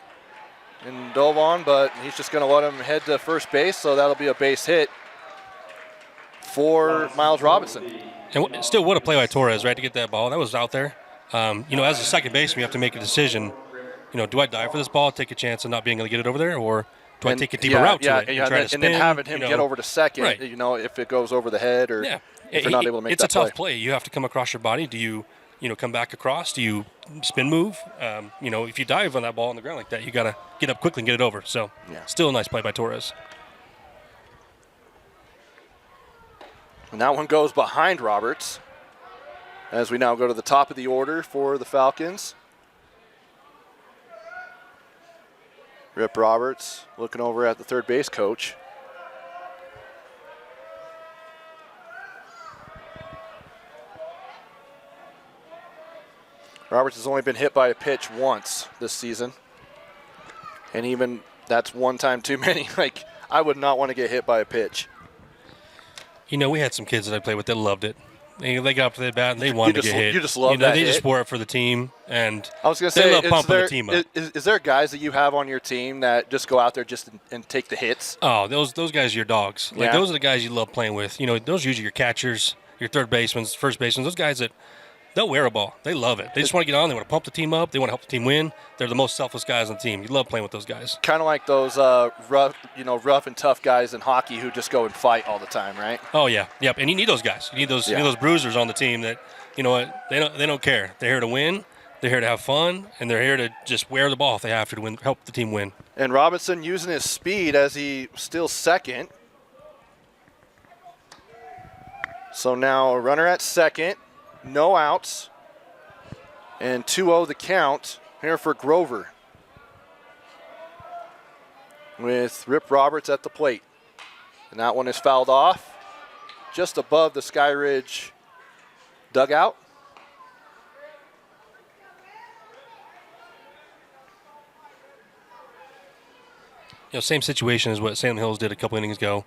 and dove on, but he's just going to let him head to first base, so that'll be a base hit for Miles Robinson. And still, what a play by Torres, right, to get that ball. That was out there. You know, as a second baseman, you have to make a decision. You know, do I dive for this ball, take a chance of not being able to get it over there, or do I take a deeper route to it and try to spin? And then having him get over to second, right. You know, if it goes over the head or if you're not able to make that play. It's a tough play. You have to come across your body. Do you come back across? Do you spin move? You know, if you dive on that ball on the ground like that, you got to get up quickly and get it over. So, still a nice play by Torres. And that one goes behind Roberts as we now go to the top of the order for the Falcons. Rip Roberts looking over at the third base coach. Roberts has only been hit by a pitch once this season. And even that's one time too many. Like, I would not want to get hit by a pitch. You know, we had some kids that I played with that loved it. They got up to the bat and they wanted to get hit. You just love that They hit. just wore it for the team. And I was going to they say, love pumping the team up. Is there guys that you have on your team that just go out there just and take the hits? Oh, those guys are your dogs. Like, Yeah. those are the guys you love playing with. You know, those are usually your catchers, your third basemen, first basemen. Those guys that they'll wear a ball. They love it. They just want to get on. They want to pump the team up. They want to help the team win. They're the most selfless guys on the team. You love playing with those guys. Kind of like those rough and tough guys in hockey who just go and fight all the time, right? Oh yeah, yep. And you need those guys. You need those. You need those bruisers on the team that, you know what, they don't care. They're here to win. They're here to have fun, and they're here to just wear the ball if they have to win, help the team win. And Robinson using his speed as he steals second. So now a runner at second, no outs, and 2-0 the count here for Grover, with Rip Roberts at the plate. And that one is fouled off just above the Skyridge dugout. You know, same situation as what Salem Hills did a couple innings ago,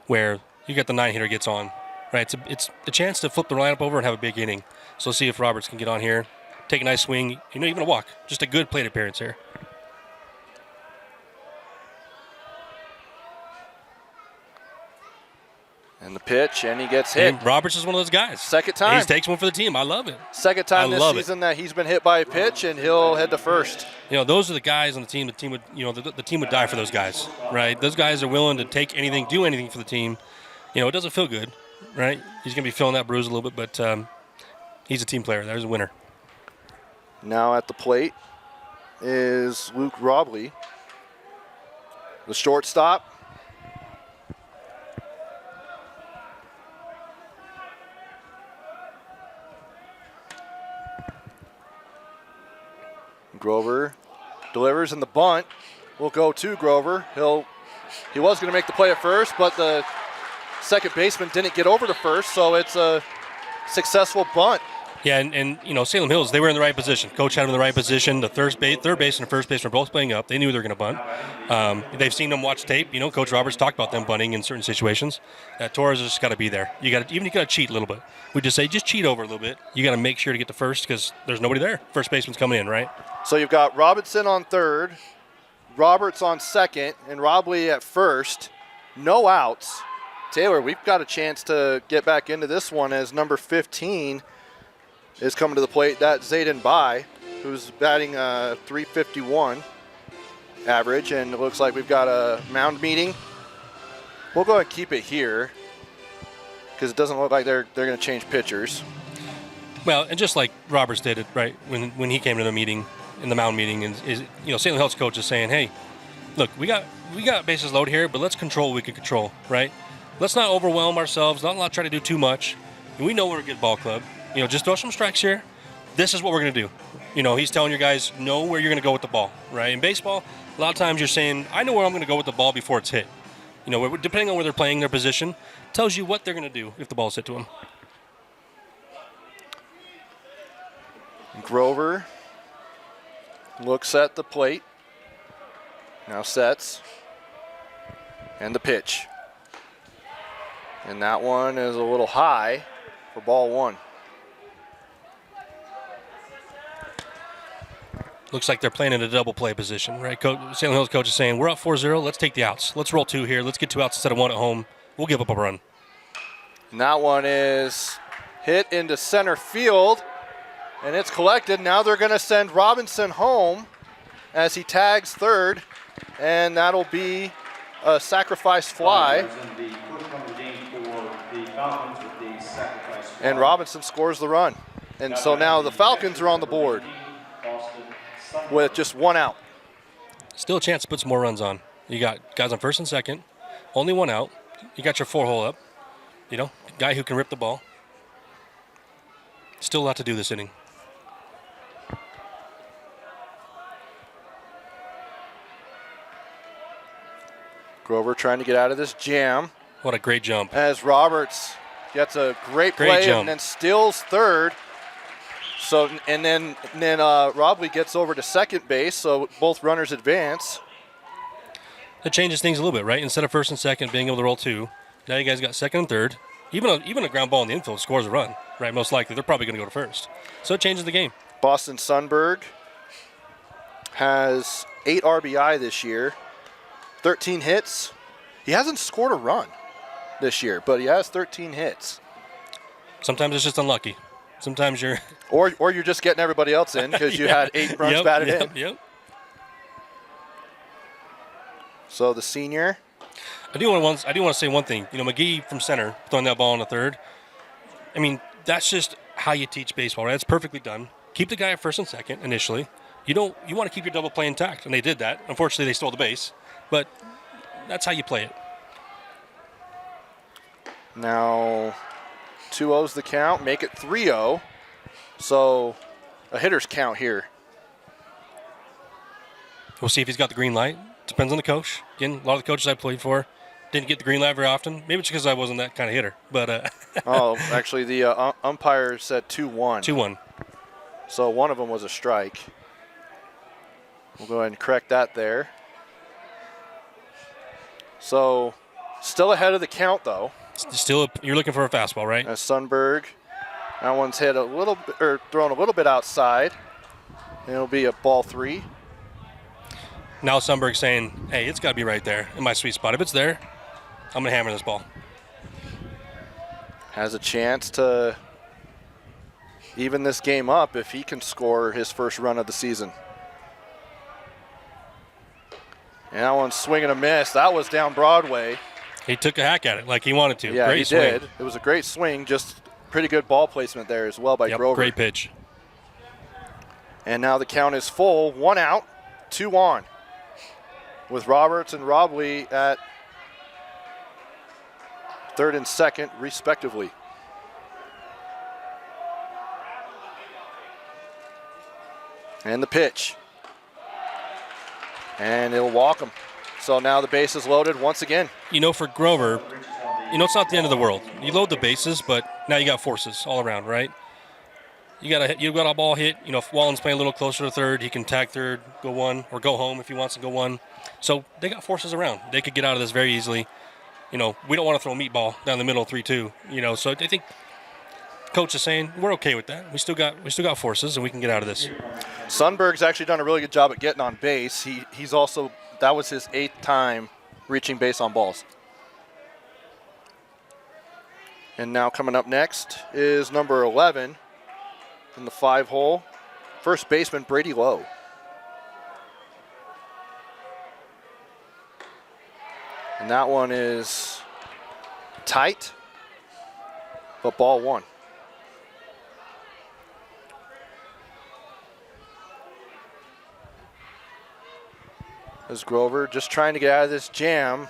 where you got the 9-hitter gets on, right? It's a chance to flip the lineup over and have a big inning. So let's see if Roberts can get on here, take a nice swing. You're not even a walk, just a good plate appearance here. And the pitch, and he gets hit. And Roberts is one of those guys. Second time. He takes one for the team. I love it. Second time I this love season that he's been hit by a pitch, and he'll head to first. You know, those are the guys on the team. The team would, you know, the team would die for those guys, right? Those guys are willing to take anything, do anything for the team. You know, it doesn't feel good, right? He's going to be feeling that bruise a little bit, but he's a team player. There's a winner. Now at the plate is Luke Robley, the shortstop. Grover delivers, and the bunt will go to Grover. He was going to make the play at first, but the second baseman didn't get over to first, so it's a successful bunt. Yeah, and you know, Salem Hills, they were in the right position. Coach had them in the right position. The third base and first base were both playing up. They knew they were going to bunt. They've seen them watch tape. You know, Coach Roberts talked about them bunting in certain situations. Torres has just got to be there. You got to cheat a little bit. We just say just cheat over a little bit. You got to make sure to get to first because there's nobody there. First baseman's coming in, right? So you've got Robinson on third, Roberts on second, and Robley at first. No outs. Taylor, we've got a chance to get back into this one as number 15 is coming to the plate. That's Zayden Bai, who's batting .351 average, and it looks like we've got a mound meeting. We'll go ahead and keep it here because it doesn't look like they're going to change pitchers. Well, and just like Roberts did it, right, when he came to the meeting, in the mound meeting, and you know, Salem Health's coach is saying, hey, look, we got bases loaded here, but let's control what we can control, right? Let's not overwhelm ourselves, not try to do too much. We know we're a good ball club. You know, just throw some strikes here. This is what we're going to do. You know, he's telling your guys, know where you're going to go with the ball, right? In baseball, a lot of times you're saying, I know where I'm going to go with the ball before it's hit. You know, depending on where they're playing, their position, tells you what they're going to do if the ball's hit to them. Grover looks at the plate, now sets, and the pitch. And that one is a little high for ball one. Looks like they're playing in a double play position, right? Salem Hills coach is saying, we're up 4-0, let's take the outs. Let's roll 2 here. Let's get 2 outs instead of 1 at home. We'll give up a run. And that one is hit into center field, and it's collected. Now they're going to send Robinson home as he tags third, and that'll be a sacrifice fly. And Robinson scores the run. And so now the Falcons are on the board with just 1 out. Still a chance to put some more runs on. You got guys on first and second, only 1 out. You got your 4-hole up. You know, guy who can rip the ball. Still a lot to do this inning. Grover trying to get out of this jam. What a great jump. As Roberts gets a great play jump. and then steals third. So and then Robley gets over to second base, so both runners advance. That changes things a little bit, right? Instead of first and second being able to roll two, now you guys got second and third. Even a ground ball in the infield scores a run, right? Most likely they're probably going to go to first. So it changes the game. Boston Sundberg has 8 RBI this year, 13 hits. He hasn't scored a run this year, but he has 13 hits. Sometimes it's just unlucky. Sometimes you're or you're just getting everybody else in because you had 8 runs batted in. Yep. So the senior. I do want to say one thing. You know, McGee from center throwing that ball in the third. I mean, that's just how you teach baseball, right? It's perfectly done. Keep the guy at first and second initially. You want to keep your double play intact, and they did that. Unfortunately, they stole the base, but that's how you play it. Now 2-0's the count. Make it 3-0. So a hitter's count here. We'll see if he's got the green light. Depends on the coach. Again, a lot of the coaches I played for didn't get the green light very often. Maybe it's because I wasn't that kind of hitter. But Actually, the umpire said 2-1. 2-1. So one of them was a strike. We'll go ahead and correct that there. So still ahead of the count, though. Still, you're looking for a fastball, right? As Sundberg, that one's hit a little bit, or thrown a little bit outside. And it'll be a ball 3. Now Sundberg's saying, hey, it's got to be right there in my sweet spot. If it's there, I'm going to hammer this ball. Has a chance to even this game up if he can score his first run of the season. And that one's swing and a miss. That was down Broadway. He took a hack at it like he wanted to. Yeah, great he swing. did. It was a great swing, just pretty good ball placement there as well by Grover. Great pitch. And now the count is full. 1 out, 2 on. With Roberts and Robley at third and second, respectively. And the pitch. And it'll walk him. So now the base is loaded once again. You know, for Grover, it's not the end of the world. You load the bases, but now you got forces all around, right? You got a ball hit. You know, if Wallen's playing a little closer to third, he can tag third, go 1, or go home if he wants to go 1. So they got forces around. They could get out of this very easily. You know, we don't want to throw a meatball down the middle 3-2. You know, so I think coach is saying we're okay with that. We still got forces, and we can get out of this. Sundberg's actually done a really good job at getting on base. He's also, that was his 8th time reaching base on balls. And now coming up next is number 11 in the 5-hole, first baseman Brady Lowe. And that one is tight, but ball 1. As Grover just trying to get out of this jam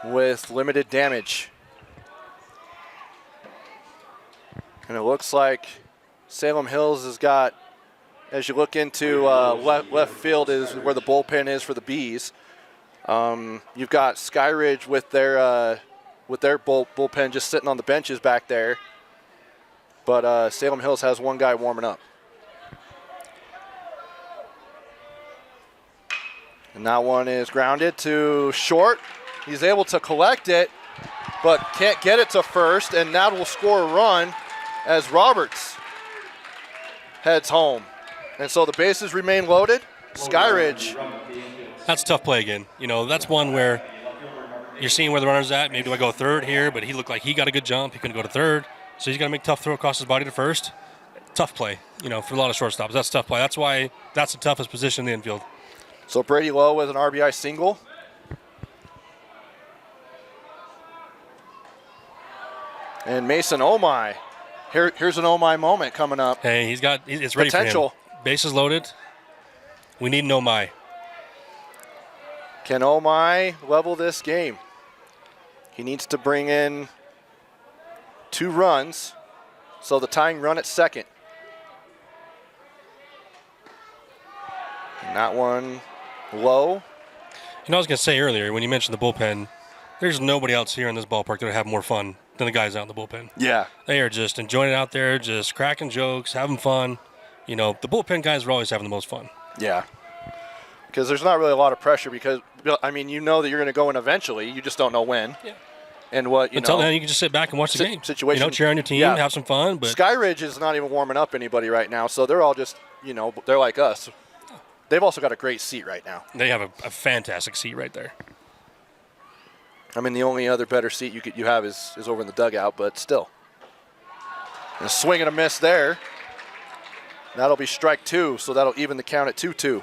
with limited damage. And it looks like Salem Hills has got, as you look into left field is where the bullpen is for the Bees. You've got Skyridge with their bullpen just sitting on the benches back there. But Salem Hills has one guy warming up. And that one is grounded to short. He's able to collect it, but can't get it to first, and that will score a run as Roberts heads home. And so the bases remain loaded. Skyridge. That's a tough play again. You know, that's one where you're seeing where the runner's at. Maybe do I go third here? But he looked like he got a good jump. He couldn't go to third. So he's got to make a tough throw across his body to first. Tough play, for a lot of shortstops. That's a tough play. That's why that's the toughest position in the infield. So Brady Lowe with an RBI single. And Mason Omai. Here's an Omai moment coming up. Hey, it's ready Potential. for him. Bases loaded. We need an Omai. Can Omai level this game? He needs to bring in 2 runs, so the tying run at second. And that one low. I was going to say earlier when you mentioned the bullpen, there's nobody else here in this ballpark that would have more fun than the guys out in the bullpen. Yeah. They are just enjoying it out there, just cracking jokes, having fun. The bullpen guys are always having the most fun. Yeah. Because there's not really a lot of pressure because, I mean, you know that you're going to go in eventually. You just don't know when. Yeah. And what, Until then, you can just sit back and watch the game. Situation. Cheer on your team, have some fun. But Skyridge is not even warming up anybody right now, so they're all just, they're like us. They've also got a great seat right now. They have a fantastic seat right there. I mean, the only other better seat you have is over in the dugout, but still. And a swing and a miss there. That'll be strike 2, so that'll even the count at 2-2.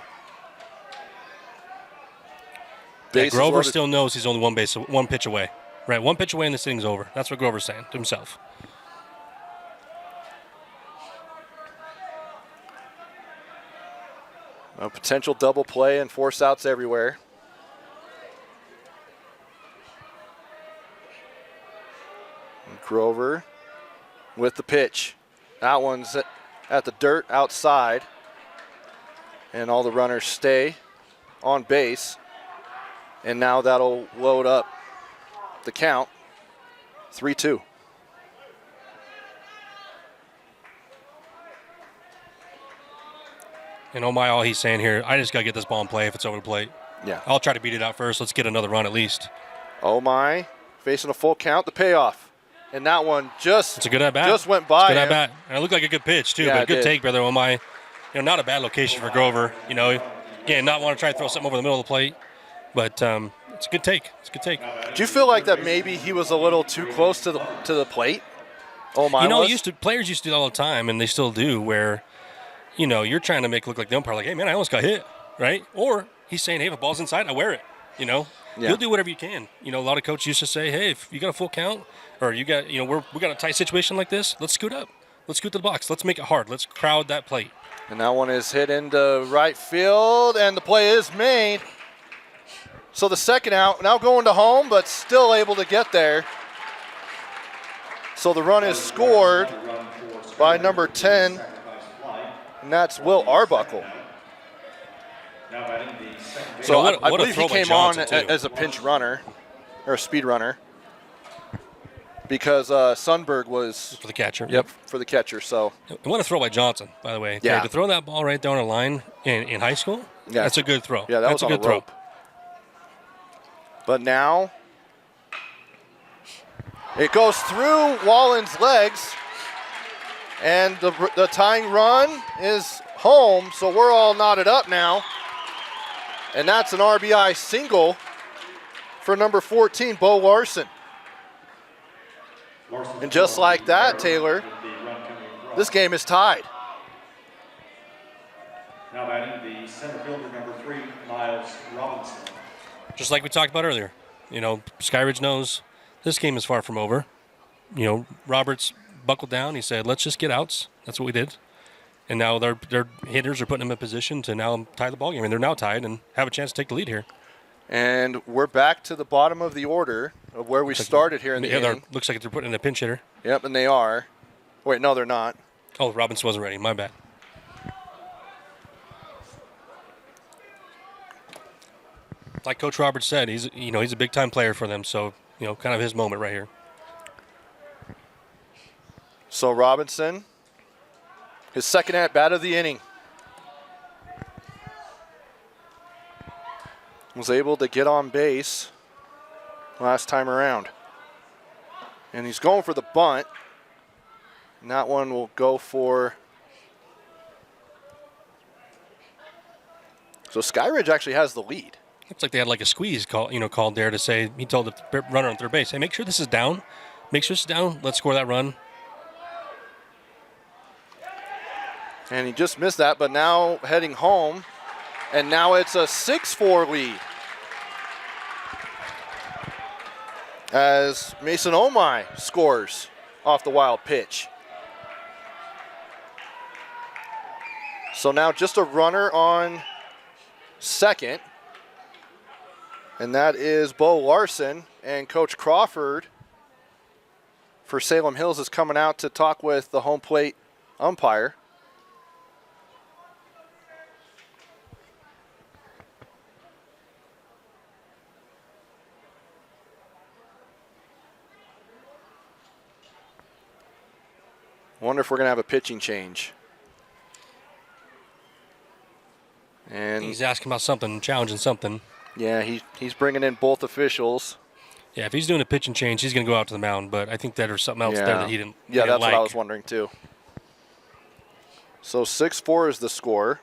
Grover still knows he's only one pitch away. Right, one pitch away and this inning's over. That's what Grover's saying to himself. A potential double play and force outs everywhere. And Grover with the pitch. That one's at the dirt outside. And all the runners stay on base. And now that'll load up the count. 3-2. And all he's saying here, I just got to get this ball in play if it's over the plate. Yeah. I'll try to beat it out first. Let's get another run at least. Facing a full count, the payoff. And that one it's a good at bat. Just went by. It's a good at bat. And it looked like a good pitch too, but a good take, brother. Not a bad location for Grover. Again, not want to try to throw something over the middle of the plate, but it's a good take. It's a good take. Do you feel like that maybe he was a little too close to the plate? Players used to do it all the time, and they still do, where you're trying to make it look like the umpire, like, hey man, I almost got hit, right? Or he's saying, hey, if the ball's inside, I wear it. You'll do whatever you can. A lot of coaches used to say, hey, if you got a full count, or we got a tight situation like this, let's scoot up. Let's scoot to the box. Let's make it hard. Let's crowd that plate. And that one is hit into right field, and the play is made. So the second out, now going to home, but still able to get there. So the run is scored by number 10, and that's Will Arbuckle. So I believe he came on as a pinch runner, or a speed runner, because Sundberg was for the catcher. Yep, for the catcher. So what a throw by Johnson, by the way. Yeah. To throw that ball right down the line in high school, that's a good throw. Yeah, that's was a good throw. But now it goes through Wallen's legs, and the tying run is home, so we're all knotted up now. And that's an RBI single for number 14, Bo Larson. And just like that, Taylor, this game is tied. Now batting the center fielder, number 3, Miles Robinson. Just like we talked about earlier, Skyridge knows this game is far from over. Roberts buckled down. He said, let's just get outs. That's what we did. And now their hitters are putting them in position to now tie the ballgame. And they're now tied and have a chance to take the lead here. And we're back to the bottom of the order of where we started here in the inning. Looks like they're putting in a pinch hitter. Yep, and they are. Wait, no, they're not. Oh, Robinson wasn't ready. My bad. Like Coach Roberts said, he's a big-time player for them. So, kind of his moment right here. So Robinson, his second at-bat of the inning, was able to get on base last time around. And he's going for the bunt. And that one will go for... So Skyridge actually has the lead. Looks like they had like a squeeze called there to say, he told the runner on third base, hey, make sure this is down. Make sure this is down. Let's score that run. And he just missed that, but now heading home. And now it's a 6-4 lead. As Mason Omai scores off the wild pitch. So now just a runner on second. And that is Bo Larson. And Coach Crawford for Salem Hills is coming out to talk with the home plate umpire. Wonder if we're going to have a pitching change. And He's asking about something, challenging something. yeah, he's bringing in both officials. Yeah, if he's doing a pitching change, he's going to go out to the mound. But I think that there's something else there that he didn't. Yeah, didn't that's like. what I was wondering too. So 6-4 is the score.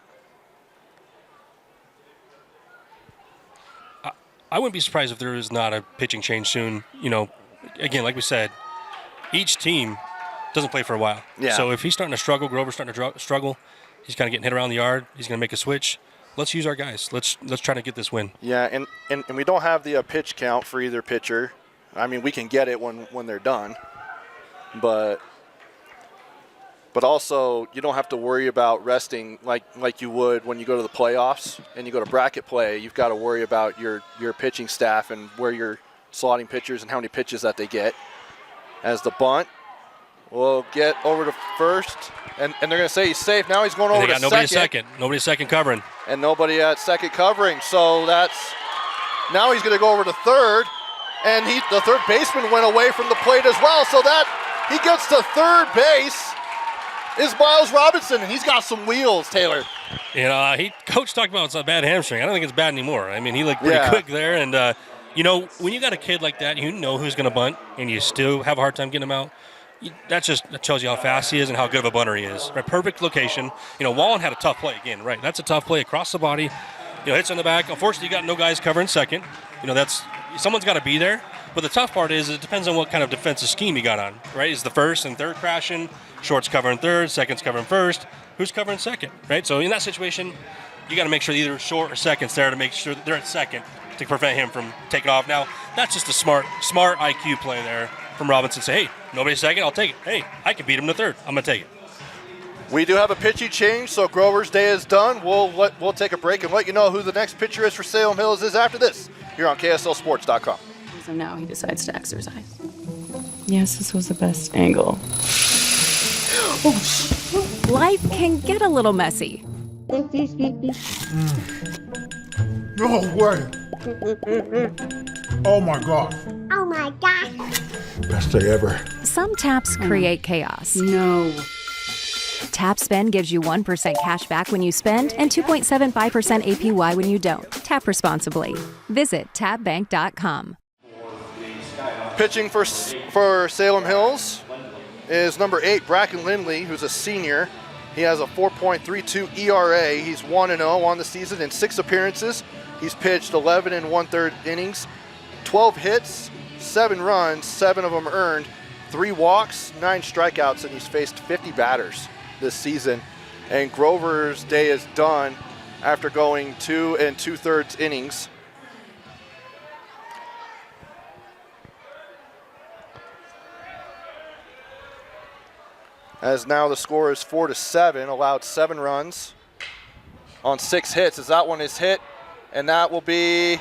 I wouldn't be surprised if there is not a pitching change soon. You know, again, like we said, each team doesn't play for a while. Yeah. So if he's starting to struggle, Grover's starting to struggle, he's kind of getting hit around the yard, he's going to make a switch. Let's use our guys. Let's try to get this win. Yeah, and we don't have the pitch count for either pitcher. I mean, we can get it when they're done, but also you don't have to worry about resting like you would when you go to the playoffs and you go to bracket play. You've got to worry about your pitching staff and where you're slotting pitchers and how many pitches that they get. As the bunt will get over to first, and they're going to say he's safe. Now he's going over They to got nobody second. at second. Nobody at second covering. And nobody at second covering. So now he's going to go over to third, and the third baseman went away from the plate as well. So that he gets to third base is Miles Robinson, and he's got some wheels, Taylor. You know, coach talked about it's a bad hamstring. I don't think it's bad anymore. I mean, he looked pretty Yeah. quick there, and you know, when you got a kid like that, you know who's going to bunt, and you still have a hard time getting him out. That tells you how fast he is and how good of a bunter he is. Right, perfect location. You know, Wallen had a tough play again. Right, that's a tough play across the body. You know, hits on the back. Unfortunately, you got no guys covering second. You know, someone's got to be there. But the tough part is it depends on what kind of defensive scheme you got on. Right, is the first and third crashing? Short's covering third, second's covering first. Who's covering second? Right, so in that situation, you got to make sure either short or second's there to make sure that they're at second to prevent him from taking off. Now, that's just a smart IQ play there from Robinson. Say, hey, nobody's second, I'll take it. Hey, I can beat him to third. I'm going to take it. We do have a pitching change, so Grover's day is done. We'll take a break and let you know who the next pitcher is for Salem Hills is after this here on KSLSports.com. So now he decides to exercise. Yes, this was the best angle. Life can get a little messy. No way. Oh my God. Oh my gosh. Best day ever. Some taps create chaos. No. Tap Spend gives you 1% cash back when you spend and 2.75% APY when you don't. Tap responsibly. Visit tapbank.com. Pitching for Salem Hills is number 8, Bracken Lindley, who's a senior. He has a 4.32 ERA. He's 1-0 on the season in 6 appearances. He's pitched 11 1/3 innings, 12 hits, 7 runs, 7 of them earned, 3 walks, 9 strikeouts, and he's faced 50 batters this season. And Grover's day is done after going 2 2/3 innings. As now the score is 4-7, allowed 7 runs on 6 hits. As that one is hit, and that will be.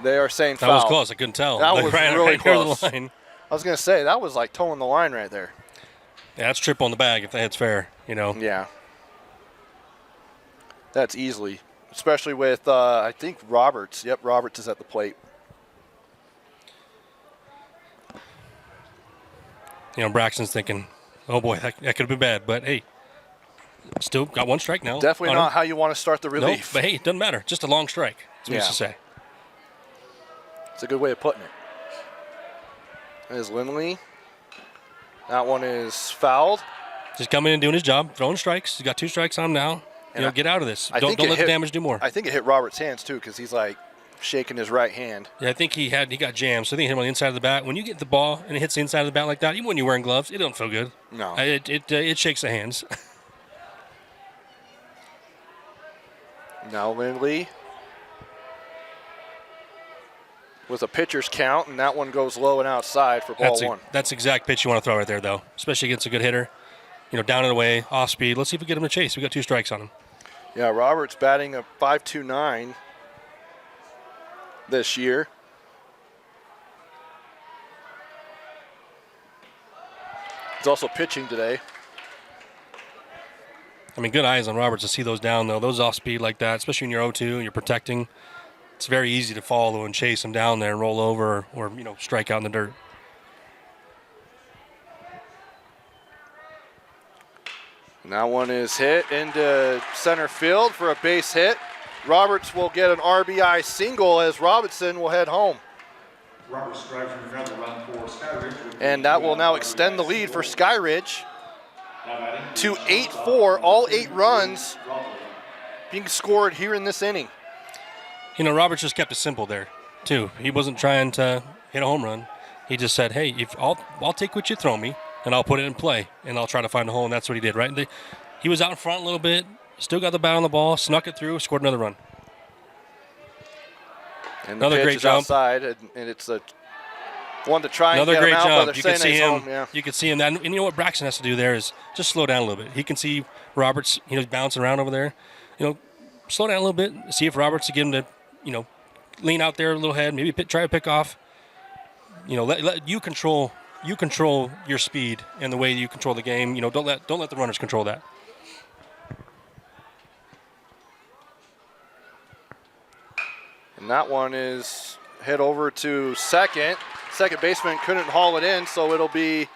They are saying foul. That was close. I couldn't tell. That was really close. The line. I was going to say, that was like towing the line right there. Yeah, that's trip on the bag if that hits fair, you know. Yeah. That's easily. Especially with, I think, Roberts. Yep, Roberts is at the plate. You know, Braxton's thinking, oh boy, that could have been bad. But hey, still got 1 strike now. Definitely not how you want to start the Nope, relief. but hey, it doesn't matter. Just a long strike. That's what we used to say. It's a good way of putting it. There's Lindley. That one is fouled. Just coming in and doing his job, throwing strikes. He's got 2 strikes on him now. Get out of this. Don't let the damage do more. I think it hit Roberts' hands too, because he's like shaking his right hand. Yeah, I think he got jammed. So I think he hit him on the inside of the bat. When you get the ball and it hits the inside of the bat like that, even when you're wearing gloves, it don't feel good. No. It shakes the hands. Now Lindley with a pitcher's count, and that one goes low and outside for ball 1. That's the exact pitch you want to throw right there, though, especially against a good hitter. You know, down and away, off speed. Let's see if we get him to chase. We got 2 strikes on him. Yeah, Roberts batting a .529 this year. He's also pitching today. I mean, good eyes on Roberts to see those down, though. Those off speed like that, especially when you're 0-2 and you're protecting, it's very easy to follow and chase him down there and roll over or strike out in the dirt. And that one is hit into center field for a base hit. Roberts will get an RBI single as Robinson will head home. Roberts drives in another run for Skyridge. And that will now extend the lead for Skyridge to 8-4, all 8 runs being scored here in this inning. You know, Roberts just kept it simple there, too. He wasn't trying to hit a home run. He just said, hey, if I'll take what you throw me, and I'll put it in play, and I'll try to find a hole, and that's what he did, right? He was out in front a little bit, still got the bat on the ball, snuck it through, scored another run. And another the pitch great is jump. Outside, and it's a one to try Another and get great him out, jump. but You they're can saying see he's him. home. Yeah. You can see him. And you know what Braxton has to do there is just slow down a little bit. He can see Roberts, bouncing around over there. Slow down a little bit. See if Roberts can get him to, lean out there a little head. Maybe try to pick off. Let you control your speed and the way you control the game. Don't let the runners control that. And that one is hit over to second. Second baseman couldn't haul it in, so it'll be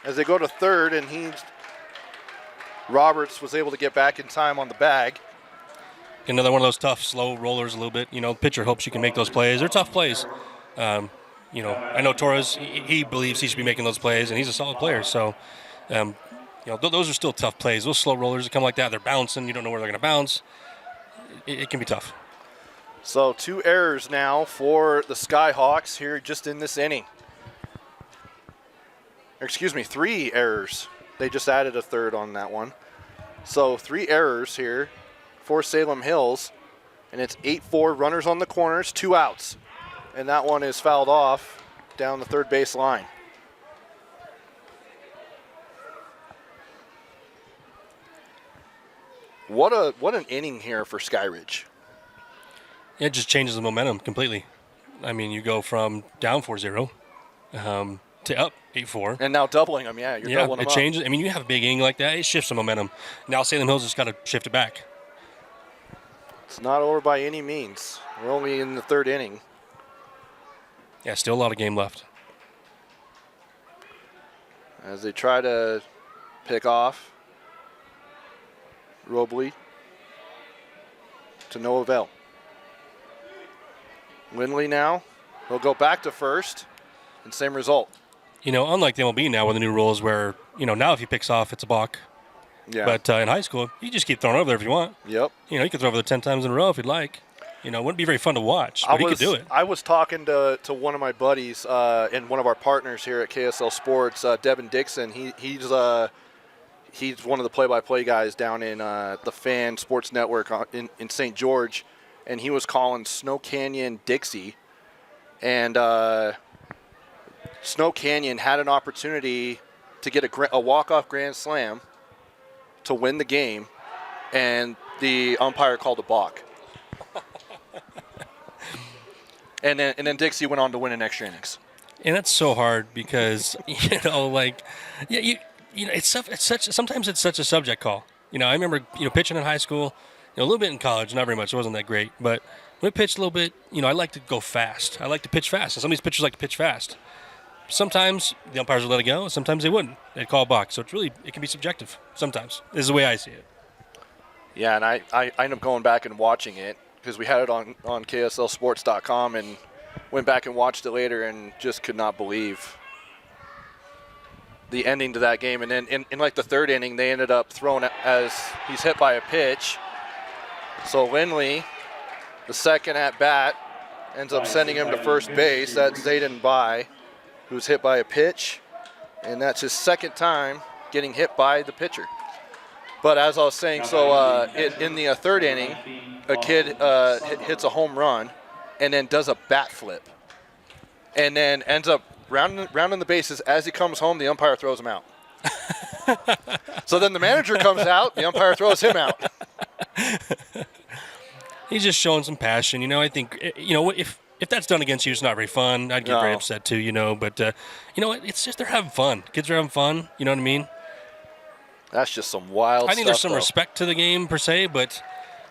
as they go to third, and Roberts was able to get back in time on the bag. Another one of those tough, slow rollers a little bit. Pitcher hopes you can make those plays. They're tough plays. I know Torres, he believes he should be making those plays, and he's a solid player. So, those are still tough plays. Those slow rollers that come like that, they're bouncing. You don't know where they're going to bounce. It can be tough. So 2 errors now for the Skyhawks here just in this inning. Excuse me, 3 errors. They just added a third on that one. So 3 errors here for Salem Hills, and it's 8-4, runners on the corners, 2 outs. And that one is fouled off down the third base line. What an inning here for Skyridge. It just changes the momentum completely. I mean, you go from down 4-0 to up 8-4. And now doubling them, you're doubling them it changes. I mean, you have a big inning like that, it shifts the momentum. Now Salem Hills just got to shift it back. It's not over by any means. We're only in the 3rd inning. Yeah, still a lot of game left. As they try to pick off Robley to no avail. Lindley now, he'll go back to first, and same result. Unlike the MLB now with the new rules where, now if he picks off, it's a balk. Yeah. But in high school, you just keep throwing over there if you want. Yep. You could throw over there 10 times in a row if you'd like. It wouldn't be very fun to watch, but he could do it. I was talking to one of my buddies and one of our partners here at KSL Sports, Devin Dixon. He's one of the play-by-play guys down in the Fan Sports Network in St. George, and he was calling Snow Canyon Dixie. And Snow Canyon had an opportunity to get a walk-off grand slam to win the game, and the umpire called a balk. And then Dixie went on to win in extra innings. And that's so hard because sometimes it's such a subject call. I remember pitching in high school, a little bit in college, not very much. It wasn't that great, but when I pitched a little bit, I like to go fast. I like to pitch fast, and some of these pitchers like to pitch fast. Sometimes the umpires would let it go, sometimes they wouldn't. They'd call a balk. So it can be subjective sometimes. This is the way I see it. Yeah, and I ended up going back and watching it because we had it on KSLSports.com and went back and watched it later and just could not believe the ending to that game. And then in like the 3rd inning, they ended up throwing it as he's hit by a pitch. So Lindley, the second at bat, ends up sending him to first base. That's Zayden Bai, who's hit by a pitch, and that's his 2nd time getting hit by the pitcher. But as I was saying, so in the 3rd inning, a kid hits a home run and then does a bat flip and then ends up rounding the bases. As he comes home, the umpire throws him out. So then the manager comes out, the umpire throws him out. He's just showing some passion. I think, if that's done against you, it's not very fun. I'd get very upset too, But, it's just they're having fun. Kids are having fun. You know what I mean? That's just some wild stuff. I think there's some though. respect to the game per se, but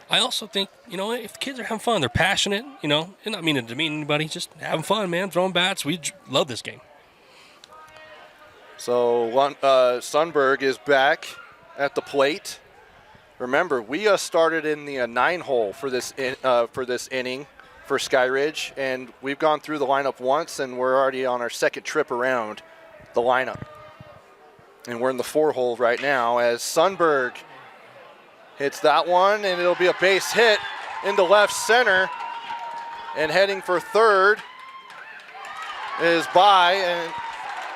I also think, if kids are having fun, they're passionate, and not meaning to demean anybody, just having fun, man, throwing bats. We love this game. So Sundberg is back at the plate. Remember, we started in the 9-hole for this inning for Skyridge, and we've gone through the lineup once, and we're already on our second trip around the lineup. And we're in the 4-hole right now as Sundberg hits that one, and it'll be a base hit into left center. And heading for third is Bai, and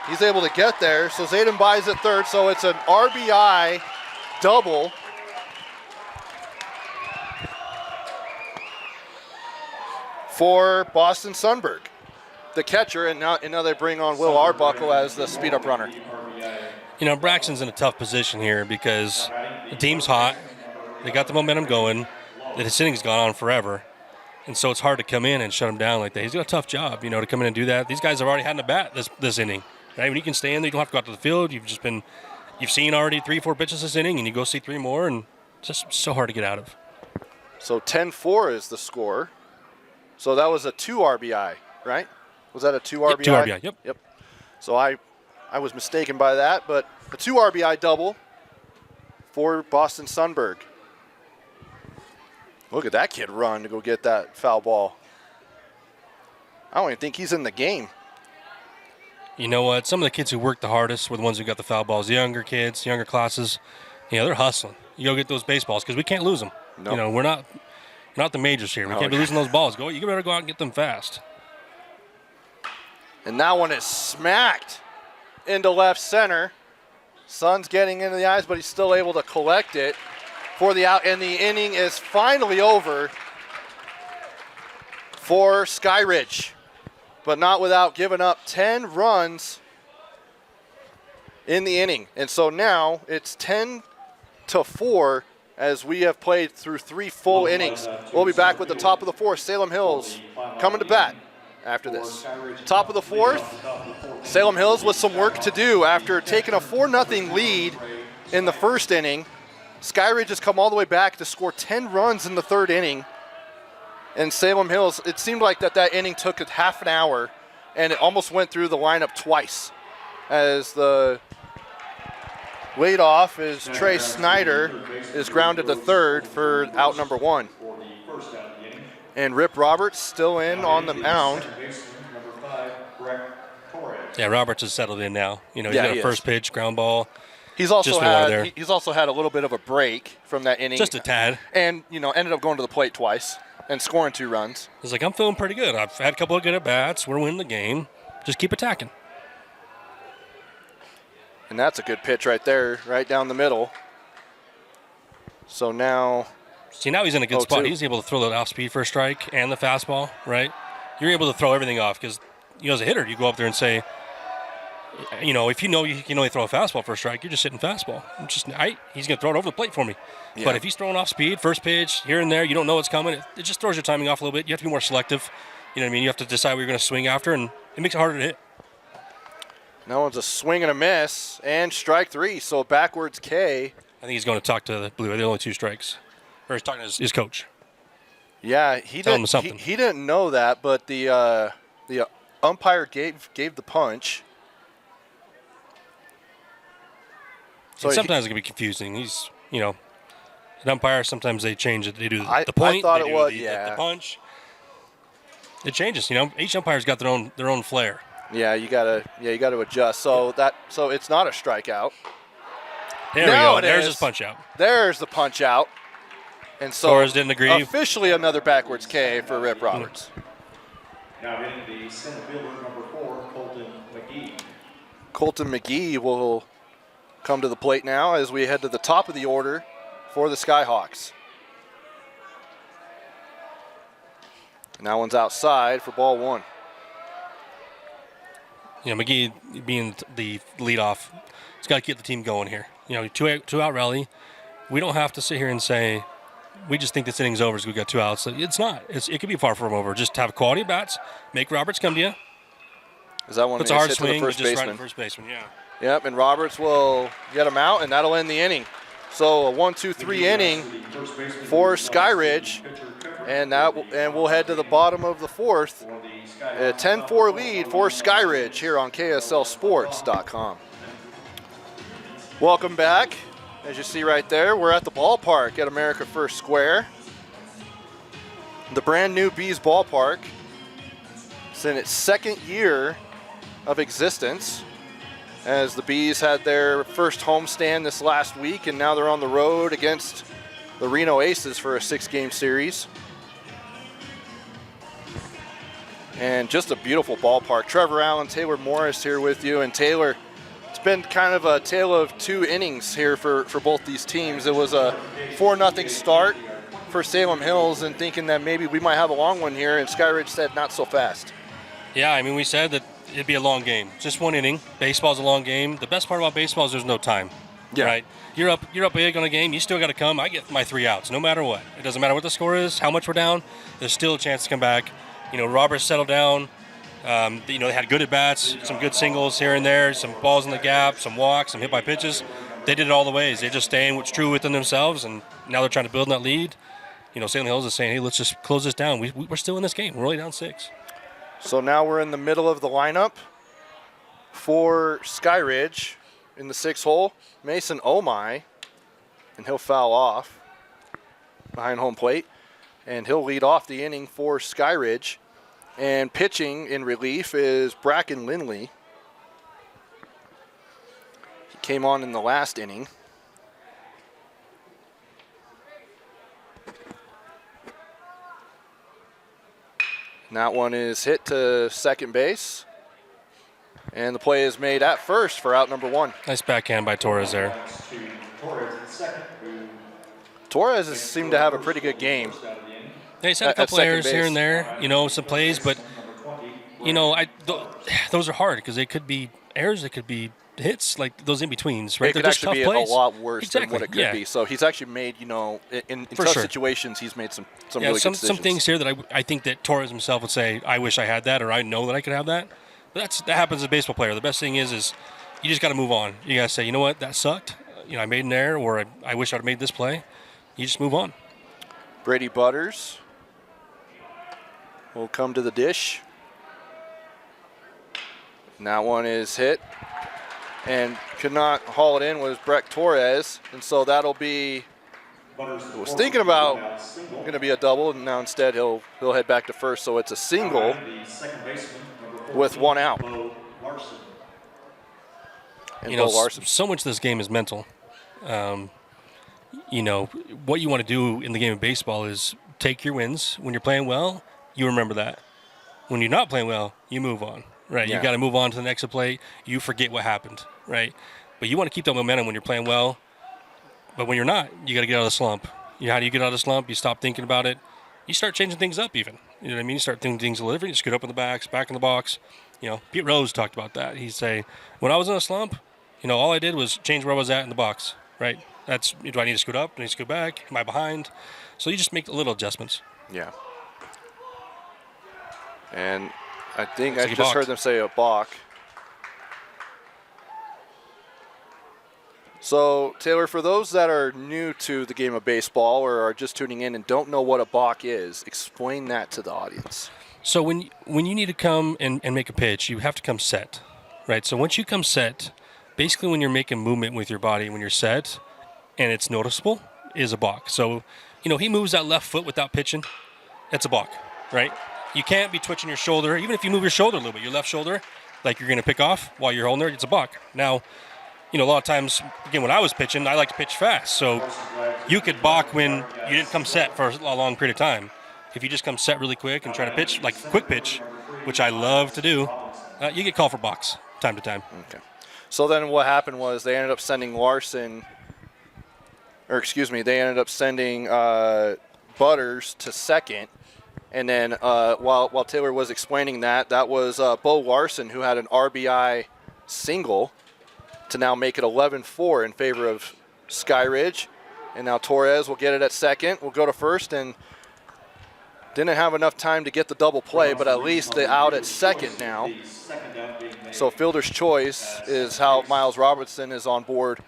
he's able to get there. So Zayden Bai's at third, so it's an RBI double for Boston Sundberg, the catcher, and now they bring on Will Arbuckle as the speed-up runner. You know, Braxton's in a tough position here because the team's hot. They got the momentum going. This inning's gone on forever. And so it's hard to come in and shut him down like that. He's got a tough job, you know, to come in and do that. These guys have already had a bat this inning, right? When you can stay in there, you don't have to go out to the field. You've seen already 3-4 pitches this inning, and you go see 3 more, and it's just so hard to get out of. So 10-4 is the score. So that was a 2 RBI, right? Was that a 2 RBI? Yep, 2 RBI, yep. Yep. So I was mistaken by that, but a 2 RBI double for Boston Sundberg. Look at that kid run to go get that foul ball. I don't even think he's in the game. You know what? Some of the kids who worked the hardest were the ones who got the foul balls. The younger kids, younger classes, you know, they're hustling. You go get those baseballs because we can't lose them. No. You know, we're not the majors here. We can't be losing those balls. You better go out and get them fast. And that one is smacked into left center. Sun's getting into the eyes, but he's still able to collect it for the out, and the inning is finally over for Skyridge, but not without giving up 10 runs in the inning. And so now it's 10-4 as we have played through 3 full innings. We'll be back with the top of the 4th. Salem Hills coming to bat after this. Top of the 4th, Salem Hills with some work to do after taking a 4-0 lead in the first inning. Skyridge has come all the way back to score 10 runs in the 3rd inning. And Salem Hills, it seemed like that inning took a half an hour, and it almost went through the lineup twice. As the leadoff is Trey Snyder is grounded to 3rd for out number 1. And Rip Roberts still in on the mound. Yeah, Roberts has settled in now. You know, he's got a first pitch, ground ball. He's also had a little bit of a break from that inning. Just a tad. And, you know, ended up going to the plate twice and scoring 2 runs. He's like, I'm feeling pretty good. I've had a couple of good at-bats. We're winning the game. Just keep attacking. And that's a good pitch right there, right down the middle. So now... See, now he's in a good spot. He's able to throw the off-speed for a strike and the fastball, right? You're able to throw everything off because, you know, as a hitter, you go up there and say, you know, if you know you can only throw a fastball for a strike, you're just hitting fastball. He's going to throw it over the plate for me. Yeah. But if he's throwing off speed, first pitch, here and there, you don't know what's coming. It just throws your timing off a little bit. You have to be more selective. You know what I mean? You have to decide what you're going to swing after, and it makes it harder to hit. Now it's a swing and a miss, and strike 3, so backwards K. I think he's going to talk to the Blue. They're the only 2 strikes. Or he's talking to his coach. Yeah, he didn't know that, but the umpire gave the punch. So sometimes it can be confusing. He's, you know, an umpire, sometimes they change it. They do the point, I thought they do the punch. It changes, you know. Each umpire's got their own flair. Yeah, you gotta adjust. So it's not a strikeout. There we go. There's his punch out. There's the punch out. And so Torres didn't agree. Officially another backwards K for Rip Roberts. Now hitting the center fielder number 4, Colton McGee. Colton McGee will come to the plate now as we head to the top of the order for the Skyhawks. And that one's outside for ball 1. You know, McGee being the leadoff, he's got to keep the team going here. You know, two out rally. We don't have to sit here and say, we just think this inning's over because we got 2 outs. It's not. It could be far from over. Just have quality bats, make Roberts come to you. Is that one? Puts a hard swing, to the first just baseman. right to first baseman, yeah. Yep, and Roberts will get him out, and that'll end the inning. So a 1-2-3 inning for Skyridge, and we'll head to the bottom of the 4th. A 10-4 lead for Skyridge here on KSLSports.com. Welcome back as you see right there, we're at the ballpark at America First Square. The brand new Bees ballpark. It's in its second year of existence, as the Bees had their first homestand this last week, and now they're on the road against the Reno Aces for a 6-game series. And just a beautiful ballpark. Trevor Allen, Taylor Morris here with you. And Taylor, it's been kind of a tale of 2 innings here for both these teams. It was a 4-0 start for Salem Hills, and thinking that maybe we might have a long one here, and Skyridge said not so fast. Yeah, I mean, we said that it'd be a long game. Just 1 inning. Baseball's a long game. The best part about baseball is there's no time. Yeah. Right? You're up big on a game. You still got to come. I get my 3 outs, no matter what. It doesn't matter what the score is, how much we're down. There's still a chance to come back. You know, Roberts settled down. They had good at-bats, some good singles here and there, some balls in the gap, some walks, some hit by pitches. They did it all the ways. They're just staying what's true within themselves, and now they're trying to build on that lead. Salem Hills is saying, hey, let's just close this down. We're still in this game. We're only down 6. So now we're in the middle of the lineup for Skyridge in the 6th hole. Mason Omai, and he'll foul off behind home plate, and he'll lead off the inning for Skyridge. And pitching in relief is Bracken Lindley. He came on in the last inning. And that one is hit to second base. And the play is made at first for out number 1. Nice backhand by Torres there. Torres has seemed to have a pretty good game. He's had a couple errors here and there, some plays, but, those are hard because they could be errors, they could be hits, like those in-betweens, right? It could actually be a lot worse than what it could be. So he's actually made, in tough situations, he's made some really good decisions. Some things here that I think that Torres himself would say, I wish I had that, or I know that I could have that. But that happens as a baseball player. The best thing is you just got to move on. You got to say, you know what, that sucked. I made an error, or I wish I would have made this play. You just move on. Brady Butters will come to the dish. And that one is hit. And could not haul it in was Breck Torres. And so that'll be, I was thinking about going to be a double, and now instead he'll head back to first. So it's a single with 1 out. And Bo Larson. So much of this game is mental. What you want to do in the game of baseball is take your wins. When you're playing well, you remember that. When you're not playing well, you move on, right? Yeah. You got to move on to the next play. You forget what happened, right? But you want to keep that momentum when you're playing well. But when you're not, you got to get out of the slump. How do you get out of the slump? You stop thinking about it. You start changing things up even. You know what I mean? You start doing things a little different. You scoot up in the back in the box. Pete Rose talked about that. He'd say, when I was in a slump, all I did was change where I was at in the box, right? That's, do I need to scoot up? Do I need to scoot back? Am I behind? So you just make little adjustments. Yeah. And I think I just heard them say a balk. So, Taylor, for those that are new to the game of baseball or are just tuning in and don't know what a balk is, explain that to the audience. So when you need to come and make a pitch, you have to come set, right? So once you come set, basically when you're making movement with your body, when you're set and it's noticeable, is a balk. So, he moves that left foot without pitching, that's a balk, right? You can't be twitching your shoulder. Even if you move your shoulder a little bit, your left shoulder, like you're going to pick off while you're holding there, it's a balk. Now, a lot of times, again, when I was pitching, I like to pitch fast. So you could balk when you didn't come set for a long period of time. If you just come set really quick and try to pitch, like quick pitch, which I love to do, you get called for balks time to time. Okay. So then what happened was they ended up sending Butters to second. And then while Taylor was explaining that was Bo Larson, who had an RBI single to now make it 11-4 in favor of Skyridge. And now Torres will get it at second. We'll go to first, and didn't have enough time to get the double play, but at least the out at second now. So fielder's choice is how Miles Robertson is on board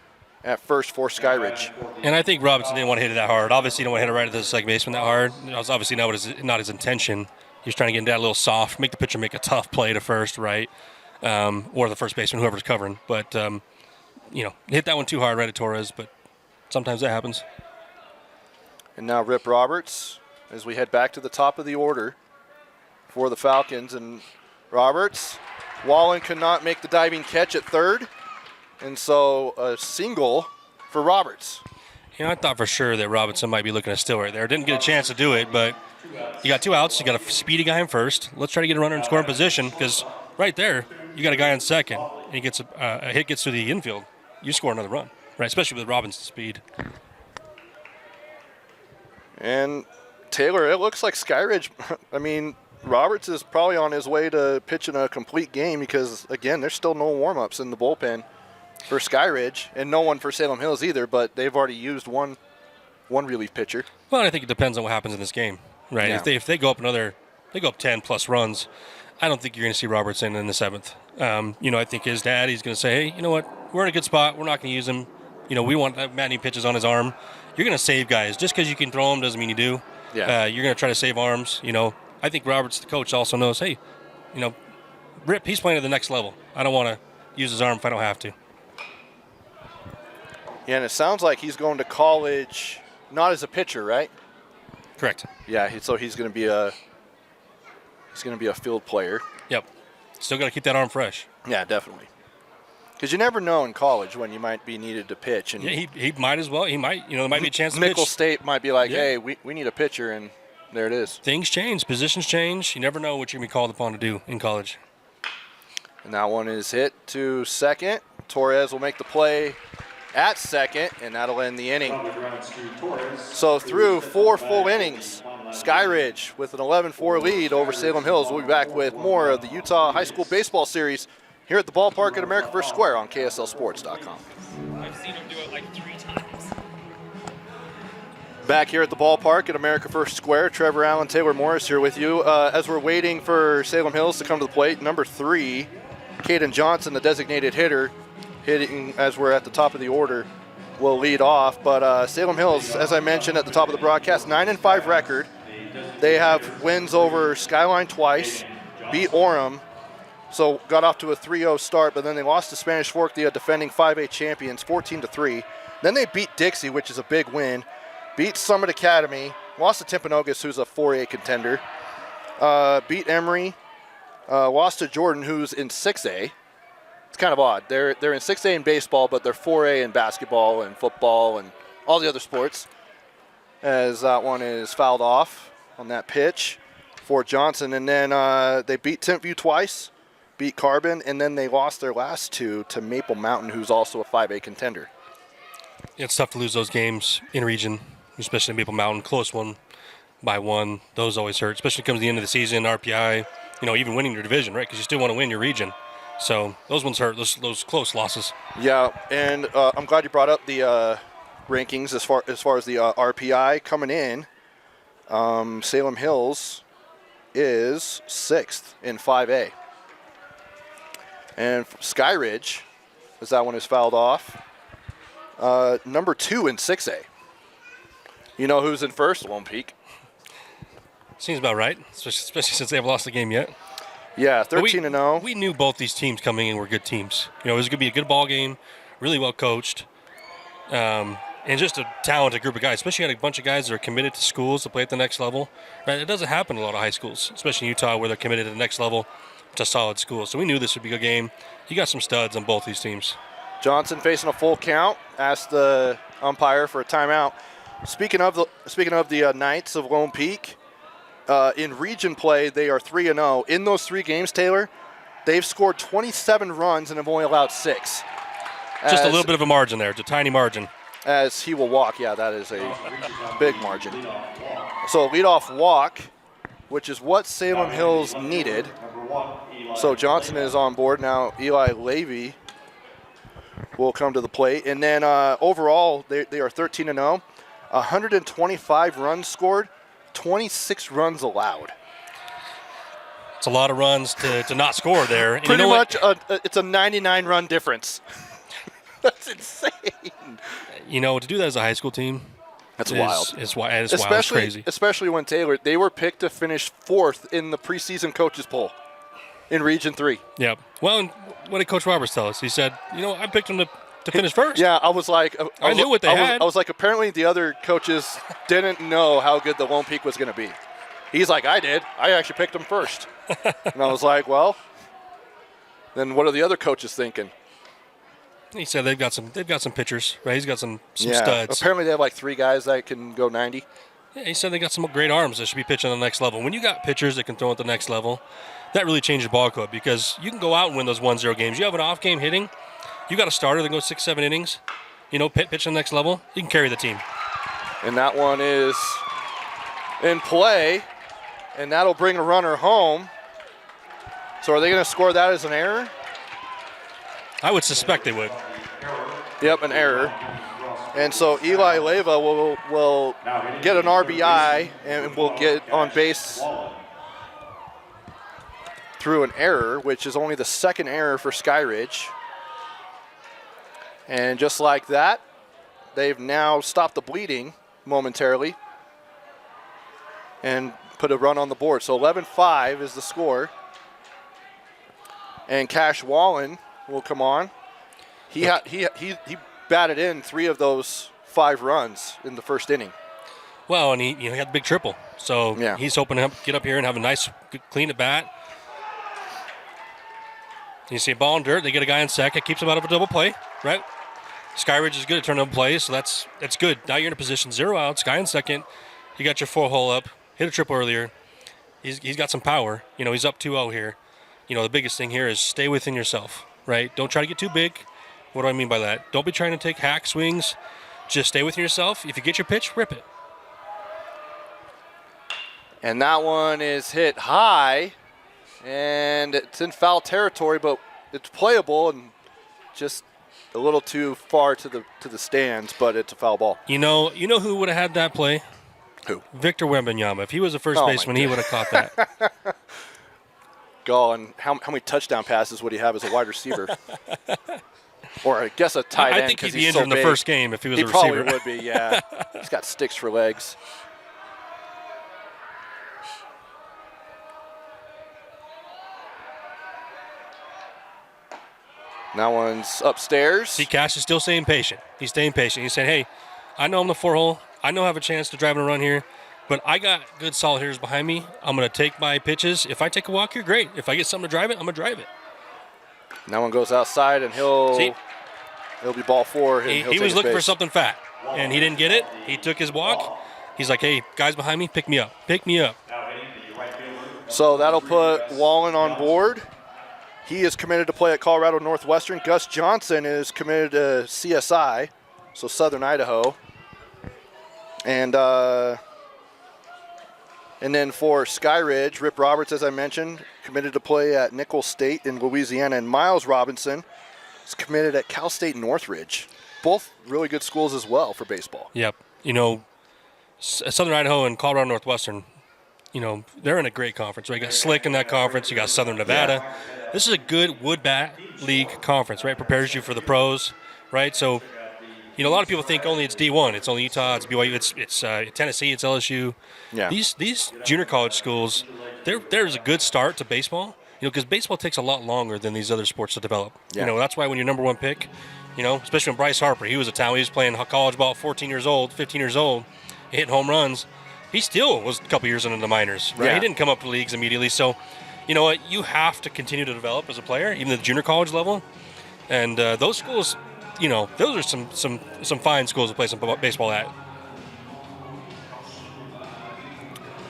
at first for Skyridge. And I think Robertson didn't want to hit it that hard. Obviously, he didn't want to hit it right at the second baseman that hard. That was obviously not his intention. He was trying to get that a little soft, make the pitcher make a tough play to first, right? Or the first baseman, whoever's covering. But, hit that one too hard right at Torres. But sometimes that happens. And now Rip Roberts as we head back to the top of the order for the Falcons. And Roberts, Wallen could not make the diving catch at third. And so a single for Roberts. You know, I thought for sure that Robinson might be looking to steal right there. Didn't get a chance to do it, but you got 2 outs. You got a speedy guy in first. Let's try to get a runner in scoring position because right there, you got a guy on second. And he gets a hit gets to the infield. You score another run, right? Especially with Robinson's speed. And Taylor, it looks like Skyridge, I mean, Roberts is probably on his way to pitching a complete game because, again, there's still no warm-ups in the bullpen for Skyridge, and no one for Salem Hills either, but they've already used one relief pitcher. Well, I think it depends on what happens in this game, right? Yeah. If they go up 10+ runs, I don't think you're going to see Robertson in the 7th. I think his dad, he's going to say, hey, you know what? We're in a good spot. We're not going to use him. We want Matney pitches on his arm. You're going to save guys. Just because you can throw them doesn't mean you do. Yeah. You're going to try to save arms. I think Roberts, the coach, also knows, hey, Rip, he's playing at the next level. I don't want to use his arm if I don't have to. Yeah, and it sounds like he's going to college not as a pitcher, right? Correct. Yeah, so he's going to be a field player. Yep. Still got to keep that arm fresh. Yeah, definitely. Because you never know in college when you might be needed to pitch. And yeah, he might as well. He might, there might be a chance to pitch. Nickel State might be like, hey, we need a pitcher, and there it is. Things change. Positions change. You never know what you're going to be called upon to do in college. And that one is hit to second. Torres will make the play at second, and that'll end the inning. So through 4 full innings, Skyridge with an 11-4 lead over Salem Hills. We'll be back with more of the Utah High School Baseball Series here at the ballpark at America First Square on KSLSports.com. I've seen him do it like 3 times. Back here at the ballpark at America First Square, Trevor Allen, Taylor Morris here with you. As we're waiting for Salem Hills to come to the plate, number 3, Caden Johnson, the designated hitter, hitting as we're at the top of the order, will lead off. But Salem Hills, as I mentioned at the top of the broadcast, 9-5 record. They have wins over Skyline twice, beat Orem, so got off to a 3-0 start, but then they lost to Spanish Fork, the defending 5A champions, 14-3. Then they beat Dixie, which is a big win, beat Summit Academy, lost to Timpanogos, who's a 4A contender, beat Emory, lost to Jordan, who's in 6A. It's kind of odd. They're in 6A in baseball, but they're 4A in basketball and football and all the other sports. As that one is fouled off on that pitch for Johnson. And then they beat Timpview twice, beat Carbon, and then they lost their last 2 to Maple Mountain, who's also a 5A contender. It's tough to lose those games in region, especially Maple Mountain. Close one by 1. Those always hurt, especially when it comes to the end of the season, RPI, even winning your division, right? Because you still want to win your region. So those ones hurt, those close losses. Yeah, and I'm glad you brought up the rankings as far as the RPI coming in. Salem Hills is 6th in 5A. And Skyridge, as that one is fouled off, number 2 in 6A. You know who's in first? Lone Peak. Seems about right, especially since they haven't lost the game yet. Yeah, 13-0. We knew both these teams coming in were good teams. It was going to be a good ball game, really well coached, and just a talented group of guys. Especially had a bunch of guys that are committed to schools to play at the next level. Right? It doesn't happen in a lot of high schools, especially in Utah, where they're committed to the next level to solid schools. So we knew this would be a good game. You got some studs on both these teams. Johnson facing a full count. Asked the umpire for a timeout. Speaking of the Knights of Lone Peak. In region play, they are 3-0. In those 3 games, Taylor, they've scored 27 runs and have only allowed 6. Just a little bit of a margin there, it's a tiny margin. As he will walk, yeah, that is a big margin. So leadoff walk, which is what Salem Hills needed. So Johnson is on board now. Eli Levy will come to the plate. And then overall, they are 13-0. 125 runs scored. 26 runs allowed. It's a lot of runs to not score there. And Pretty much, it's a 99-run difference. That's insane. To do that as a high school team, that's wild. It's wild. It's crazy. Especially when Taylor, they were picked to finish 4th in the preseason coaches poll in Region 3. Yep. Well, and what did Coach Roberts tell us? He said, I picked them to to finish first. Yeah, I was like, I knew what they had. I was like, apparently the other coaches didn't know how good the Lone Peak was going to be. He's like, I did. I actually picked them first. And I was like, well, then what are the other coaches thinking? He said they've got some pitchers, right? He's got some studs. Apparently they have like 3 guys that can go 90. Yeah, he said they got some great arms that should be pitching on the next level. When you got pitchers that can throw at the next level, that really changes the ball club because you can go out and win those 1-0 games. You have an off game hitting, you got a starter that goes 6-7 innings, pitch on the next level, you can carry the team. And that one is in play, and that'll bring a runner home. So are they going to score that as an error? I would suspect they would. Yep, an error. And so Eli Leyva will get an RBI and will get on base through an error, which is only the second error for Skyridge. And just like that, they've now stopped the bleeding momentarily and put a run on the board. So 11-5 is the score. And Cash Wallen will come on. He batted in 3 of those 5 runs in the first inning. Well, and he had the big triple. So yeah. He's hoping to get up here and have a nice, clean at bat. You see a ball in dirt. They get a guy in second. Keeps him out of a double play, right? Skyridge is good at turning double plays, so that's good. Now you're in a position, 0 outs, guy in second. You got your 4-hole up. Hit a triple earlier. He's got some power. He's up 2-0 here. The biggest thing here is stay within yourself, right? Don't try to get too big. What do I mean by that? Don't be trying to take hack swings. Just stay within yourself. If you get your pitch, rip it. And that one is hit high, and it's in foul territory, but it's playable and just a little too far to the stands, but it's a foul ball. You know who would have had that play? Who? Victor Wembanyama. If he was a first baseman, he would have caught that. And how many touchdown passes would he have as a wide receiver? Or I guess a tight end. I think he'd be injured in the first game if he was a receiver. He probably would be, yeah. He's got sticks for legs. That one's upstairs. See, Cash is still staying patient. He's staying patient. He's saying, hey, I know I'm the 4-hole. I know I have a chance to drive and run here, but I got good solid hitters behind me. I'm going to take my pitches. If I take a walk here, great. If I get something to drive it, I'm going to drive it. And that one goes outside, and he'll be ball 4. He was looking for something fat, and he didn't get it. He took his walk. He's like, hey, guys behind me, pick me up. Pick me up. So that'll put Wallen on board. He is committed to play at Colorado Northwestern. Gus Johnson is committed to CSI, so Southern Idaho. And then for Skyridge, Rip Roberts, as I mentioned, committed to play at Nicholls State in Louisiana. And Miles Robinson is committed at Cal State Northridge. Both really good schools as well for baseball. Yep. Southern Idaho and Colorado Northwestern, they're in a great conference. Right? You got Slick in that conference. You got Southern Nevada. Yeah. This is a good wood bat league conference, right? Prepares you for the pros, right? So, a lot of people think only it's D1. It's only Utah. It's BYU. It's Tennessee. It's LSU. Yeah. These junior college schools, there's a good start to baseball. Because baseball takes a lot longer than these other sports to develop. Yeah. That's why when you're number 1 pick, especially when Bryce Harper, he was a talent. He was playing college ball at 14 years old, 15 years old, hitting home runs. He still was a couple years into the minors, right? Yeah. He didn't come up to leagues immediately. So, you know what? You have to continue to develop as a player, even at the junior college level. And those schools, those are some fine schools to play some baseball at.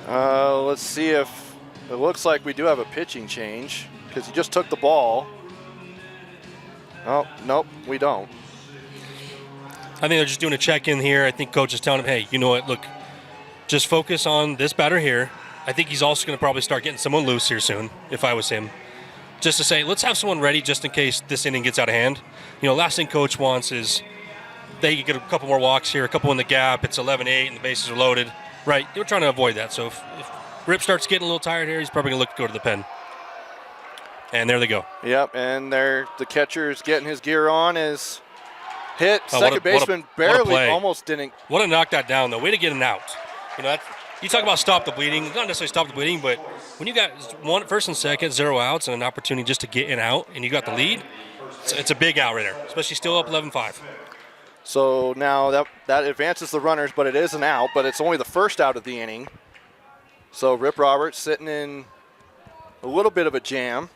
Let's see if it looks like we do have a pitching change because he just took the ball. Oh, nope, we don't. I think they're just doing a check-in here. I think coach is telling him, hey, you know what? Look, just focus on this batter here. I think he's also going to probably start getting someone loose here soon, if I was him. Just to say, let's have someone ready just in case this inning gets out of hand. Last thing coach wants is they get a couple more walks here, a couple in the gap. It's 11-8 and the bases are loaded. Right, they were trying to avoid that. So if Rip starts getting a little tired here, he's probably going to look to go to the pen. And there they go. Yep, and the catcher is getting his gear on. Is hit. Second baseman barely almost didn't. What a knock that down, though. Way to get an out. You talk about stop the bleeding. Not necessarily stop the bleeding, but when you got first and second, 0 outs, and an opportunity just to get an out, and you got the lead, It's a big out right there, especially still up 11-5. So now that advances the runners, but it is an out, but it's only the first out of the inning. So Rip Roberts sitting in a little bit of a jam.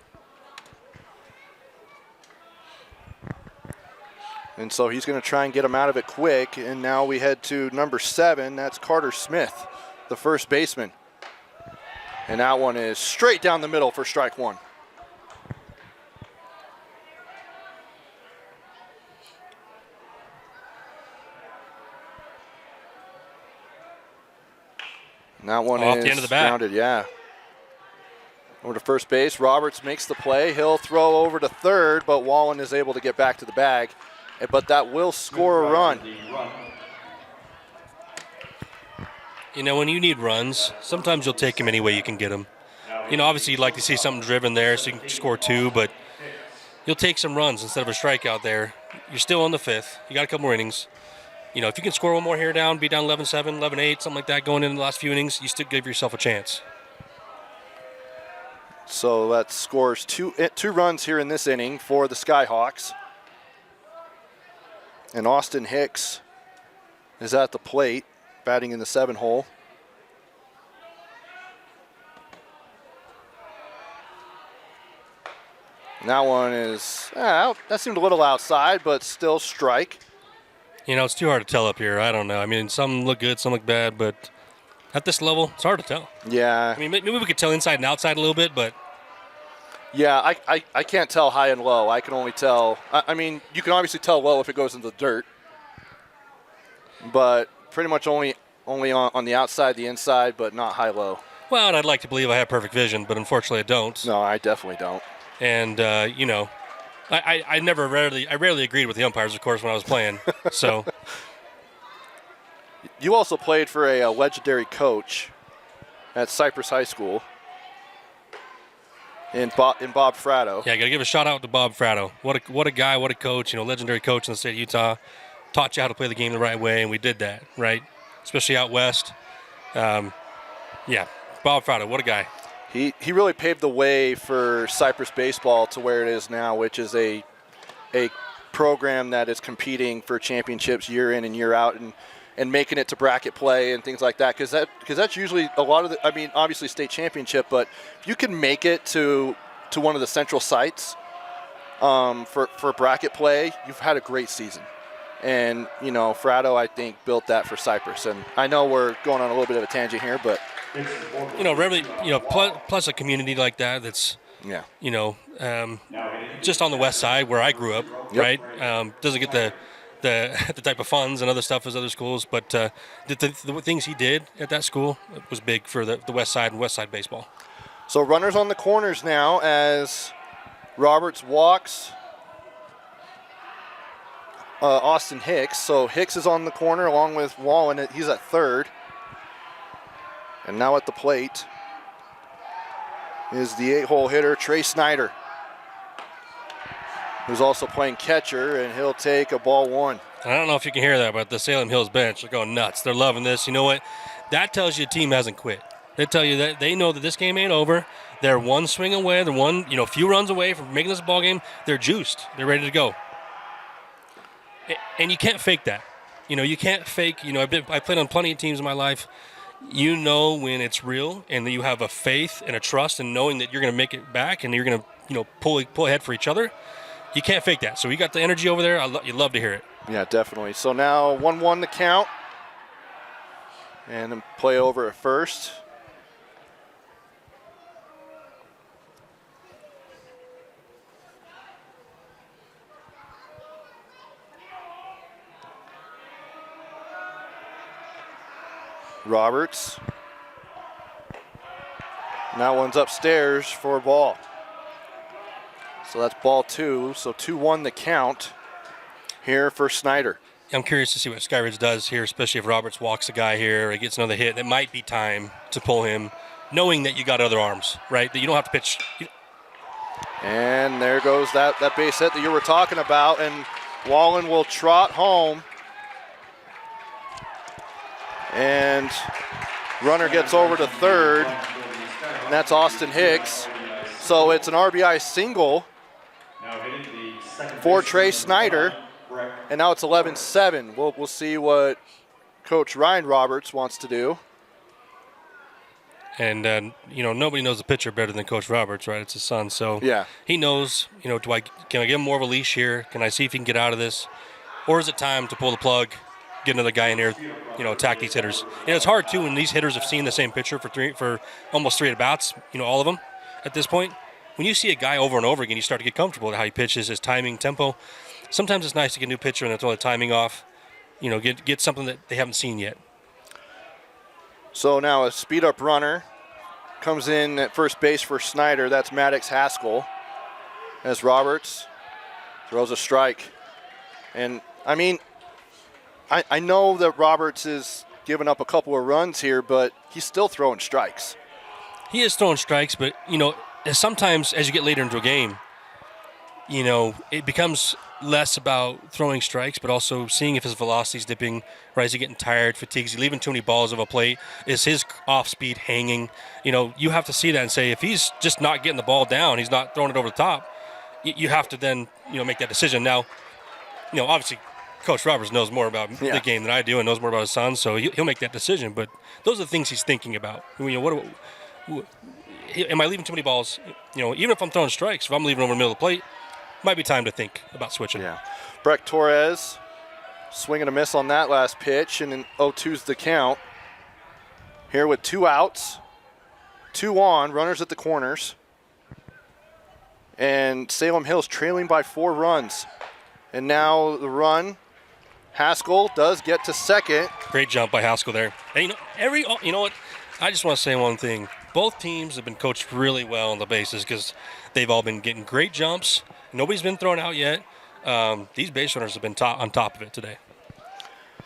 And so he's going to try and get him out of it quick. And now we head to number 7. That's Carter Smith, the first baseman. And that one is straight down the middle for strike 1. And that one off is the end of the bat. grounded, yeah. Over to first base. Roberts makes the play. He'll throw over to third, but Wallen is able to get back to the bag. But that will score a run. You know, when you need runs, sometimes you'll take them any way you can get them. You know, obviously you'd like to see something driven there so you can score 2, but you'll take some runs instead of a strikeout there. You're still on the 5th. You got a couple more innings. You know, if you can score one more here down, be down 11-7, 11-8, something like that going into the last few innings, you still give yourself a chance. So that scores two runs here in this inning for the Skyhawks. And Austin Hicks is at the plate, batting in the 7 hole. And that one is, that seemed a little outside, but still strike. You know, it's too hard to tell up here. I don't know. I mean, some look good, some look bad, but at this level, it's hard to tell. Yeah. I mean, maybe we could tell inside and outside a little bit, but. Yeah, I can't tell high and low. I can only tell, I mean, you can obviously tell low if it goes into the dirt. But pretty much only on the outside, the inside, but not high-low. Well, and I'd like to believe I have perfect vision, but unfortunately I don't. No, I definitely don't. And, you know, I rarely agreed with the umpires, of course, when I was playing. So. You also played for a legendary coach at Cypress High School in Bob Fratto. Yeah, I got to give a shout-out to Bob Fratto. What a guy, what a coach, you know, legendary coach in the state of Utah. Taught you how to play the game the right way, and we did that, right? Especially out west. Yeah, Bob Fratto, what a guy. He really paved the way for Cypress baseball to where it is now, which is a program that is competing for championships year in and year out and making it to bracket play and things like that. Because that's usually a lot of the, I mean, obviously state championship, but if you can make it to one of the central sites for bracket play, you've had a great season. And, you know, Fratto, I think, built that for Cypress. And I know we're going on a little bit of a tangent here, but. You know, really, you know, plus a community like that that's, yeah, you know, just on the west side where I grew up, yep. Right? Doesn't get the type of funds and other stuff as other schools, but the things he did at that school was big for the west side and west side baseball. So runners on the corners now as Roberts walks Austin Hicks. So Hicks is on the corner along with Wallen. He's at third. And now at the plate is the 8-hole hitter, Trey Snyder, who's also playing catcher, and he'll take a ball 1. I don't know if you can hear that, but the Salem Hills bench are going nuts. They're loving this. You know what? That tells you a team hasn't quit. They tell you that they know that this game ain't over. They're one swing away. They're one, you know, few runs away from making this a ball game. They're juiced. They're ready to go. And you can't fake that. You know, you can't fake. You know, I played on plenty of teams in my life. You know when it's real and that you have a faith and a trust and knowing that you're going to make it back and you're going to, you know, pull ahead for each other. You can't fake that. So you got the energy over there. You love to hear it. Yeah, definitely. So now 1-1 the count. And then play over at first. Roberts. Now one's upstairs for a ball. So that's ball 2. So 2-1 the count here for Snyder. I'm curious to see what Skyridge does here, especially if Roberts walks a guy here or he gets another hit. It might be time to pull him, knowing that you got other arms, right? That you don't have to pitch. And there goes that base hit that you were talking about. And Wallen will trot home. And runner gets over to third, and that's Austin Hicks. So it's an RBI single for Trey Snyder. And now it's 11-7. We'll see what Coach Ryan Roberts wants to do. And, nobody knows the pitcher better than Coach Roberts, right? It's his son. So Yeah. he knows, can I give him more of a leash here? Can I see if he can get out of this? Or is it time to pull the plug, get another guy in there, attack these hitters? And it's hard, too, when these hitters have seen the same pitcher for almost 3 at-bats, all of them at this point. When you see a guy over and over again, you start to get comfortable with how he pitches, his timing, tempo. Sometimes it's nice to get a new pitcher and throw the timing off, get something that they haven't seen yet. So now a speed-up runner comes in at first base for Snyder. That's Maddox Haskell. As Roberts throws a strike. And, I know that Roberts is giving up a couple of runs here, but he's still throwing strikes. He is throwing strikes, but, sometimes as you get later into a game, it becomes less about throwing strikes, but also seeing if his velocity's dipping, right? Is he getting tired, fatigued? Is he leaving too many balls of a plate? Is his off speed hanging? You have to see that and say, if he's just not getting the ball down, he's not throwing it over the top, you have to then, make that decision. Now, obviously, Coach Roberts knows more about the game than I do and knows more about his son, so he'll make that decision. But those are the things he's thinking about. Am I leaving too many balls? Even if I'm throwing strikes, if I'm leaving over the middle of the plate, might be time to think about switching. Yeah. Breck Torres swinging a miss on that last pitch, and then 0-2's the count. Here with 2 outs, 2 on, runners at the corners. And Salem Hills trailing by 4 runs. And now the run, Haskell does get to second. Great jump by Haskell there. And you know what? I just want to say one thing. Both teams have been coached really well on the bases because they've all been getting great jumps. Nobody's been thrown out yet. These base runners have been on top of it today.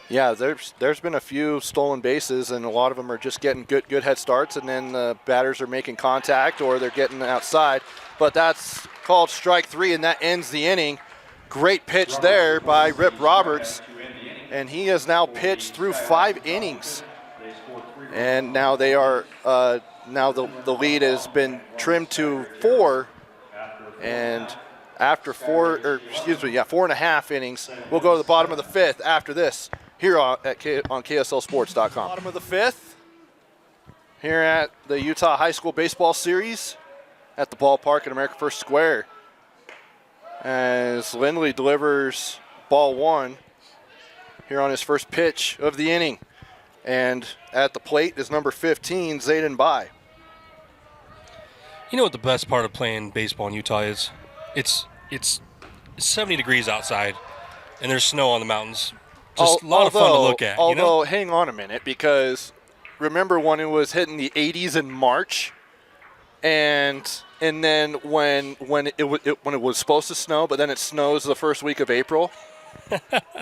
Yeah, there's been a few stolen bases, and a lot of them are just getting good head starts, and then the batters are making contact or they're getting outside. But that's called strike 3, and that ends the inning. Great pitch there by Rip Roberts, and he has now pitched through 5 innings. And now they are now the lead has been trimmed to 4, and after 4.5 innings, we'll go to the bottom of the 5th after this here on KSLSports.com. Bottom of the 5th here at the Utah High School Baseball Series at the ballpark at America First Square, as Lindley delivers ball 1 here on his first pitch of the inning. And at the plate is number 15, Zayden Bai. You know what the best part of playing baseball in Utah is? It's 70 degrees outside, and there's snow on the mountains. Just a lot of fun to look at. Although, hang on a minute, because remember when it was hitting the 80s in March, and then when it was supposed to snow, but then it snows the first week of April.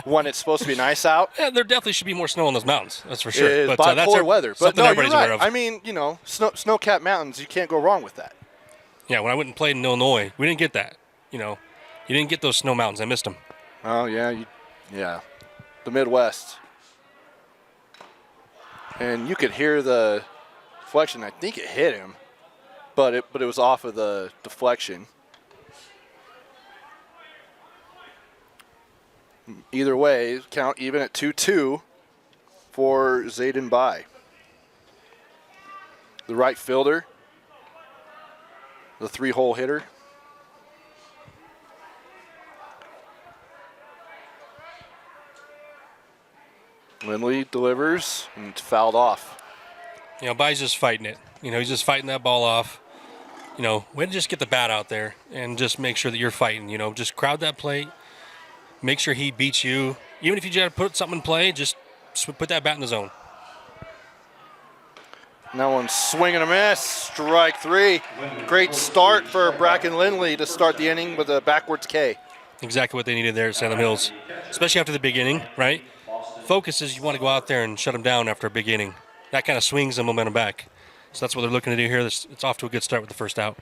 When it's supposed to be nice out. Yeah, there definitely should be more snow on those mountains. That's for sure. It is but bipolar weather. But no, everybody's you're right. aware of. Snow-capped mountains, you can't go wrong with that. Yeah, when I went and played in Illinois, we didn't get that. You didn't get those snow mountains. I missed them. Oh, yeah. The Midwest. And you could hear the deflection. I think it hit him, but it was off of the deflection. Either way, count even at 2-2 for Zayden Bai. The right fielder, the 3-hole hitter. Lindley delivers and it's fouled off. Bai's just fighting it. He's just fighting that ball off. Way to just get the bat out there and just make sure that you're fighting. Just crowd that plate. Make sure he beats you. Even if you got to put something in play, just put that bat in the zone. That one's swing and a miss. Strike 3. Great start for Bracken Lindley to start the inning with a backwards K. Exactly what they needed there at Salem Hills, especially after the big inning, right? Focus is you want to go out there and shut them down after a big inning. That kind of swings the momentum back. So that's what they're looking to do here. It's off to a good start with the first out.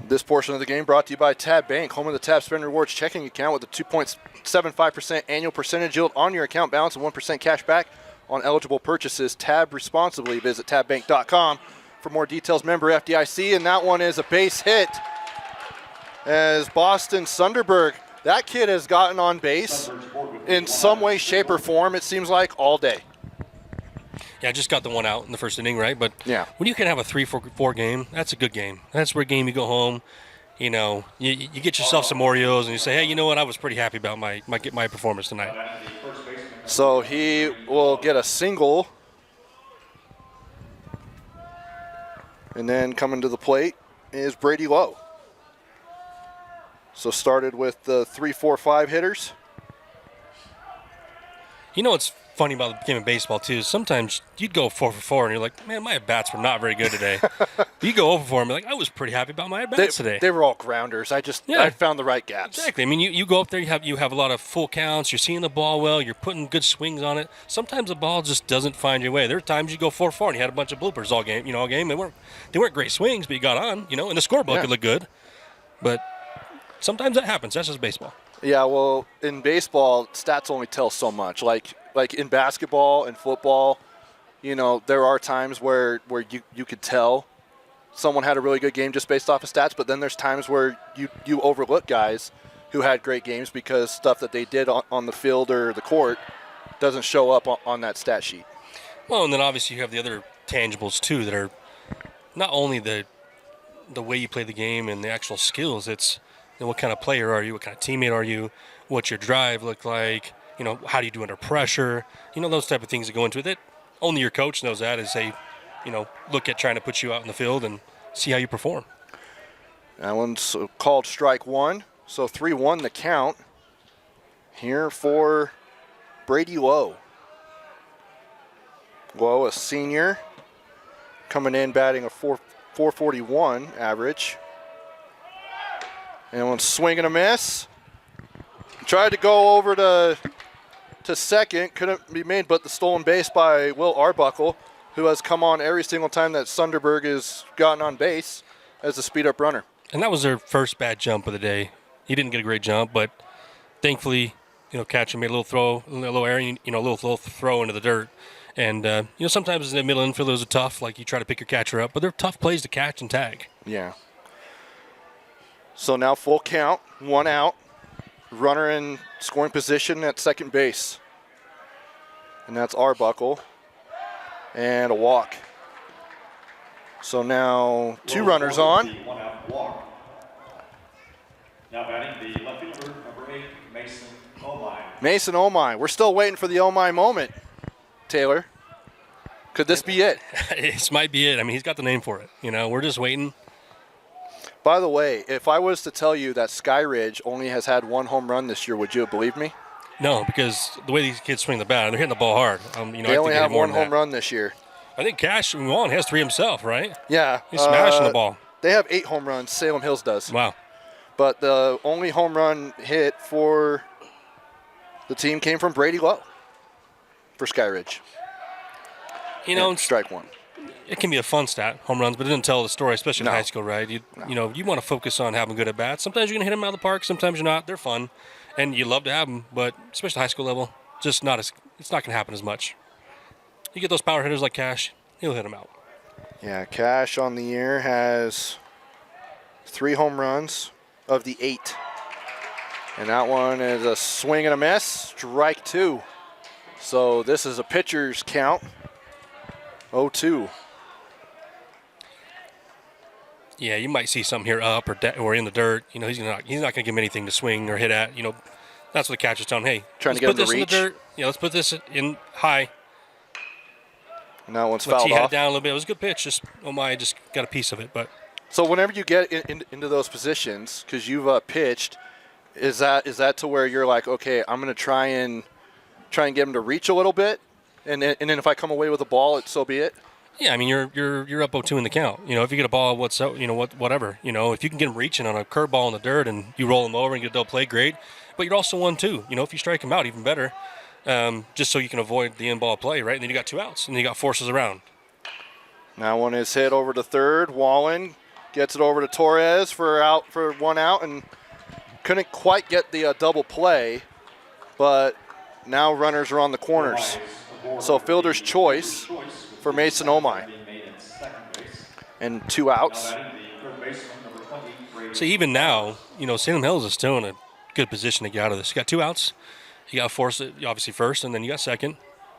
This portion of the game brought to you by Tab Bank, home of the Tab Spend Rewards checking account with a 2.75% annual percentage yield on your account balance and 1% cash back on eligible purchases. Tab responsibly. Visit tabbank.com for more details. Member FDIC, and that one is a base hit as Boston Sunderberg That kid has gotten on base in some way, shape, or form, it seems like, all day. Yeah, I just got the one out in the first inning, right? But Yeah. when you can have a 3-4 game, that's a good game. That's where a game you go home, you know, you get yourself some Oreos and you say, hey, you know what? I was pretty happy about my performance tonight. So he will get a single. And then coming to the plate is Brady Lowe. So started with the 3-4-5 hitters. You know what's funny about the game of baseball, too? Sometimes you'd go 4 for 4, and you're like, man, my at-bats were not very good today. You go 0 for 4, and be like, I was pretty happy about my at-bats today. They were all grounders. I found the right gaps. Exactly. I mean, you go up there, you have a lot of full counts, you're seeing the ball well, you're putting good swings on it. Sometimes the ball just doesn't find your way. There are times you go 4 for 4, and you had a bunch of bloopers all game. They weren't great swings, but you got on, and the scorebook could look good. But sometimes that happens. That's just baseball. Yeah, well, in baseball, stats only tell so much. Like in basketball and football, there are times where you could tell someone had a really good game just based off of stats, but then there's times where you overlook guys who had great games because stuff that they did on the field or the court doesn't show up on that stat sheet. Well, and then obviously you have the other tangibles, too, that are not only the way you play the game and the actual skills, it's what kind of player are you, what kind of teammate are you, what's your drive look like, how do you do under pressure, those type of things that go into it. That only your coach knows that is look at trying to put you out in the field and see how you perform. That one's called strike one, so 3-1 the count here for Brady Lowe. Lowe, a senior, coming in batting a 441 average. And one swing and a miss. Tried to go over to second, couldn't be made, but the stolen base by Will Arbuckle, who has come on every single time that Sunderberg has gotten on base as a speed-up runner. And that was their first bad jump of the day. He didn't get a great jump, but thankfully, catcher made a little throw, a little area, a little throw into the dirt. And, sometimes in the middle infielders are tough, like you try to pick your catcher up, but they're tough plays to catch and tag. Yeah. So now full count, 1 out. Runner in scoring position at second base. And that's Arbuckle. And a walk. So now 2 runners on. 1 out walk. Now batting the left fielder, number 8, Mason Omai. Mason Omai. We're still waiting for the Omai moment, Taylor. Could this be it? This might be it. I mean, he's got the name for it. We're just waiting. By the way, if I was to tell you that Skyridge only has had 1 home run this year, would you have believed me? No, because the way these kids swing the bat, they're hitting the ball hard. They only have 1 home run this year. I think Cash Juan has 3 himself, right? Yeah. He's smashing the ball. They have 8 home runs. Salem Hills does. Wow. But the only home run hit for the team came from Brady Lowe for Skyridge. Strike one. It can be a fun stat, home runs, but it doesn't tell the story, especially in high school, right? You want to focus on having good at bats. Sometimes you're going to hit them out of the park, sometimes you're not. They're fun, and you love to have them, but especially high school level, it's not going to happen as much. You get those power hitters like Cash, he'll hit them out. Yeah, Cash on the year has 3 home runs of the 8. And that one is a swing and a miss, strike 2. So this is a pitcher's count, 0-2. Yeah, you might see something here up or in the dirt. He's not going to give him anything to swing or hit at. That's what the catcher's telling him. Hey, trying to get him to reach. In the dirt. Yeah, let's put this in high. And that one's fouled he had off. It down a little bit. It was a good pitch. Just just got a piece of it. But so whenever you get into those positions, because you've pitched, is that to where you're like, okay, I'm going to try and get him to reach a little bit, and then if I come away with a ball, so be it. Yeah, I mean you're up 0-2 in the count. If you get a ball, whatever. If you can get him reaching on a curveball in the dirt and you roll him over and get a double play, great. But you're also 1-2. If you strike him out, even better. Just so you can avoid the in-ball play, right? And then you got 2 outs, and then you got forces around. Now one is hit over to third. Wallen gets it over to Torres for 1 out, and couldn't quite get the double play, but now runners are on the corners. So fielder's choice for Mason Omai. And 2 outs. So even now, Salem Hills is still in a good position to get out of this. You got 2 outs. You got to force it, obviously, first, and then you got second,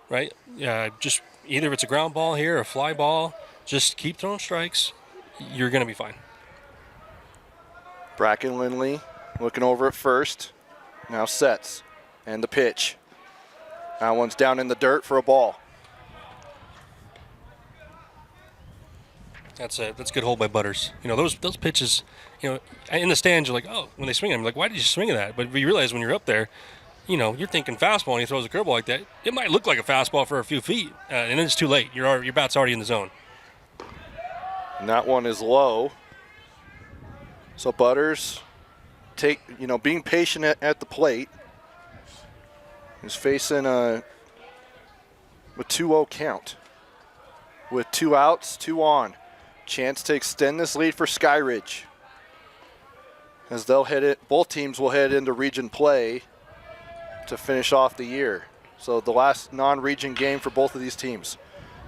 right? Just either if it's a ground ball here or a fly ball, just keep throwing strikes. You're going to be fine. Bracken Lindley looking over at first. Now sets. And the pitch. That one's down in the dirt for a ball. That's a good hold by Butters. Those pitches, in the stands, you're like, oh, when they swing them, like, why did you swing at that? But you realize when you're up there, you're thinking fastball and he throws a curveball like that. It might look like a fastball for a few feet, and then it's too late. Your bat's already in the zone. And that one is low. So Butters, being patient at the plate. He's facing a 2-0 count. With 2 outs, 2 on. Chance to extend this lead for Skyridge. As both teams will head into region play to finish off the year. So the last non-region game for both of these teams.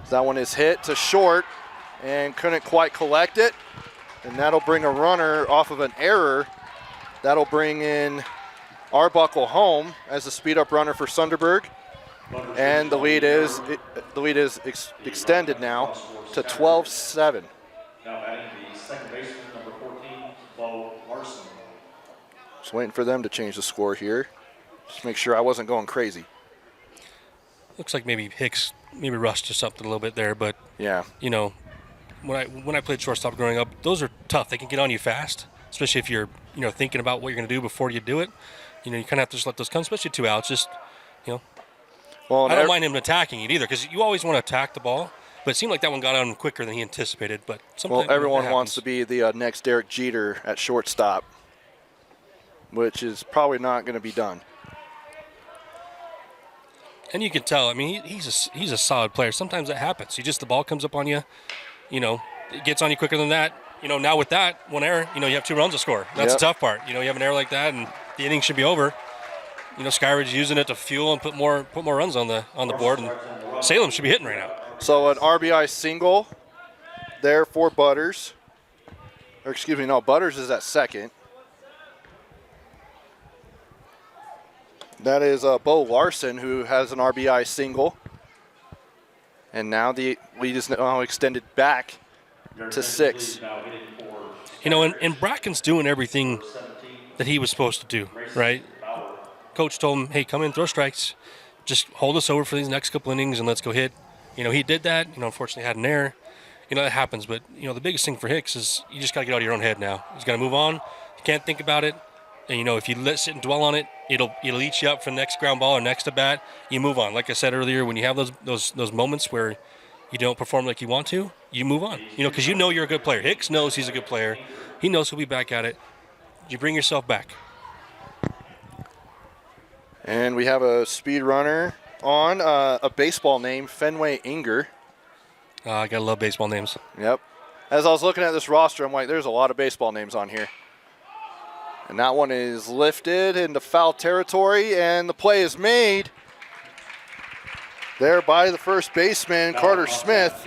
That one is hit to short and couldn't quite collect it. And that'll bring a runner off of an error. That'll bring in Arbuckle home as a speed-up runner for Sunderberg. And the lead is extended now to 12-7. Now batting the second baseman, number 14, Bo Larson. Just waiting for them to change the score here. Just make sure I wasn't going crazy. Looks like maybe Hicks rushed or something a little bit there, but yeah, when I played shortstop growing up, those are tough. They can get on you fast, especially if you're thinking about what you're going to do before you do it. You kind of have to just let those come, especially 2 outs. Just Well, I don't mind him attacking it either, because you always want to attack the ball. But it seemed like that one got on quicker than he anticipated. But sometimes everyone wants to be the next Derek Jeter at shortstop, which is probably not going to be done. And you can tell. I mean, he's a solid player. Sometimes that happens. The ball comes up on you. It gets on you quicker than that. Now with that one error, you have 2 runs to score. That's the tough part. You have an error like that, and the inning should be over. Skyridge using it to fuel and put more runs on the board, and Salem should be hitting right now. So an RBI single there for Butters. Butters is at second. That is Bo Larson, who has an RBI single. And now the lead is now extended back to 6. And Bracken's doing everything that he was supposed to do, right? Coach told him, hey, come in, throw strikes. Just hold us over for these next couple innings and let's go hit. He did that. Unfortunately had an error. That happens. But, the biggest thing for Hicks is you just got to get out of your own head now. He's got to move on. You can't think about it. And, if you sit and dwell on it, it'll eat you up for the next ground ball or next at bat. You move on. Like I said earlier, when you have those moments where you don't perform like you want to, you move on. Because you're a good player. Hicks knows he's a good player. He knows he'll be back at it. You bring yourself back. And we have a speed runner on a baseball name, Fenway Inger. I gotta love baseball names. Yep. As I was looking at this roster, I'm like, there's a lot of baseball names on here. And that one is lifted into foul territory, and the play is made there by the first baseman, Carter Smith,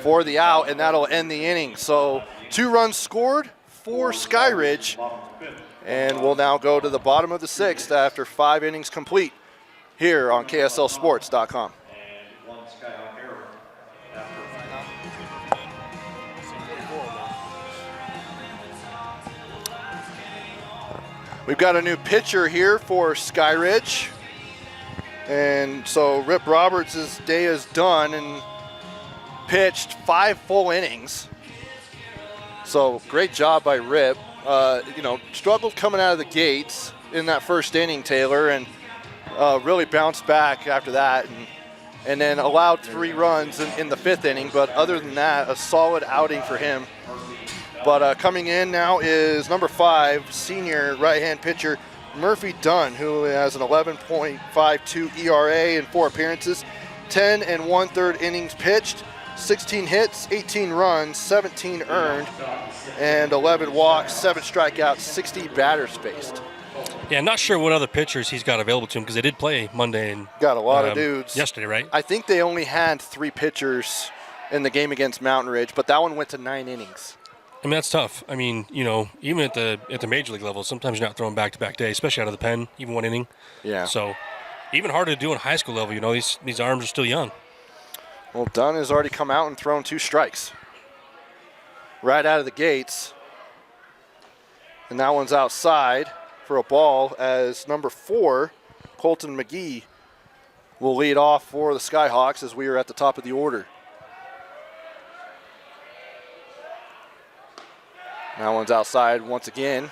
for the out, and that'll end the inning. So 2 runs scored for Skyridge, and we'll now go to the bottom of the 6th after 5 innings complete here on KSLSports.com. We've got a new pitcher here for Skyridge. And so Rip Roberts' day is done and pitched 5 full innings. So great job by Rip. Struggled coming out of the gates in that first inning, Taylor, and really bounced back after that. And then allowed 3 runs in the 5th inning. But other than that, a solid outing for him. But coming in now is number 5, senior right-hand pitcher Murphy Dunn, who has an 11.52 ERA in 4 appearances, 10 1/3 innings pitched, 16 hits, 18 runs, 17 earned, and 11 walks, 7 strikeouts, 60 batters faced. Yeah, not sure what other pitchers he's got available to him because they did play Monday and got a lot of dudes yesterday, right? I think they only had 3 pitchers in the game against Mountain Ridge, but that one went to 9 innings. I mean, that's tough. I mean, even at the major league level, sometimes you're not throwing back-to-back days, especially out of the pen, even one inning. Yeah. So even harder to do in high school level. These arms are still young. Well, Dunn has already come out and thrown 2 strikes right out of the gates. And that one's outside for a ball as number 4, Colton McGee, will lead off for the Skyhawks as we are at the top of the order. That one's outside once again.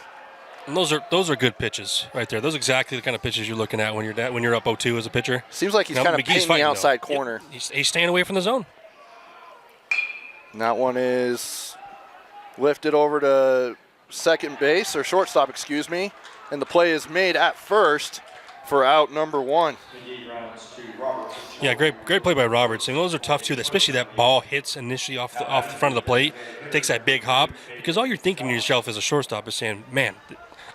And those are good pitches right there. Those are exactly the kind of pitches you're looking at when you're up 0-2 as a pitcher. Seems like he's kind of painting the outside corner. Yep. He's staying away from the zone. And that one is lifted over to second base, or shortstop, excuse me. And the play is made at first for out number 1. Yeah, great play by Roberts. And those are tough too, especially that ball hits initially off the front of the plate, takes that big hop, because all you're thinking to yourself as a shortstop is saying, man,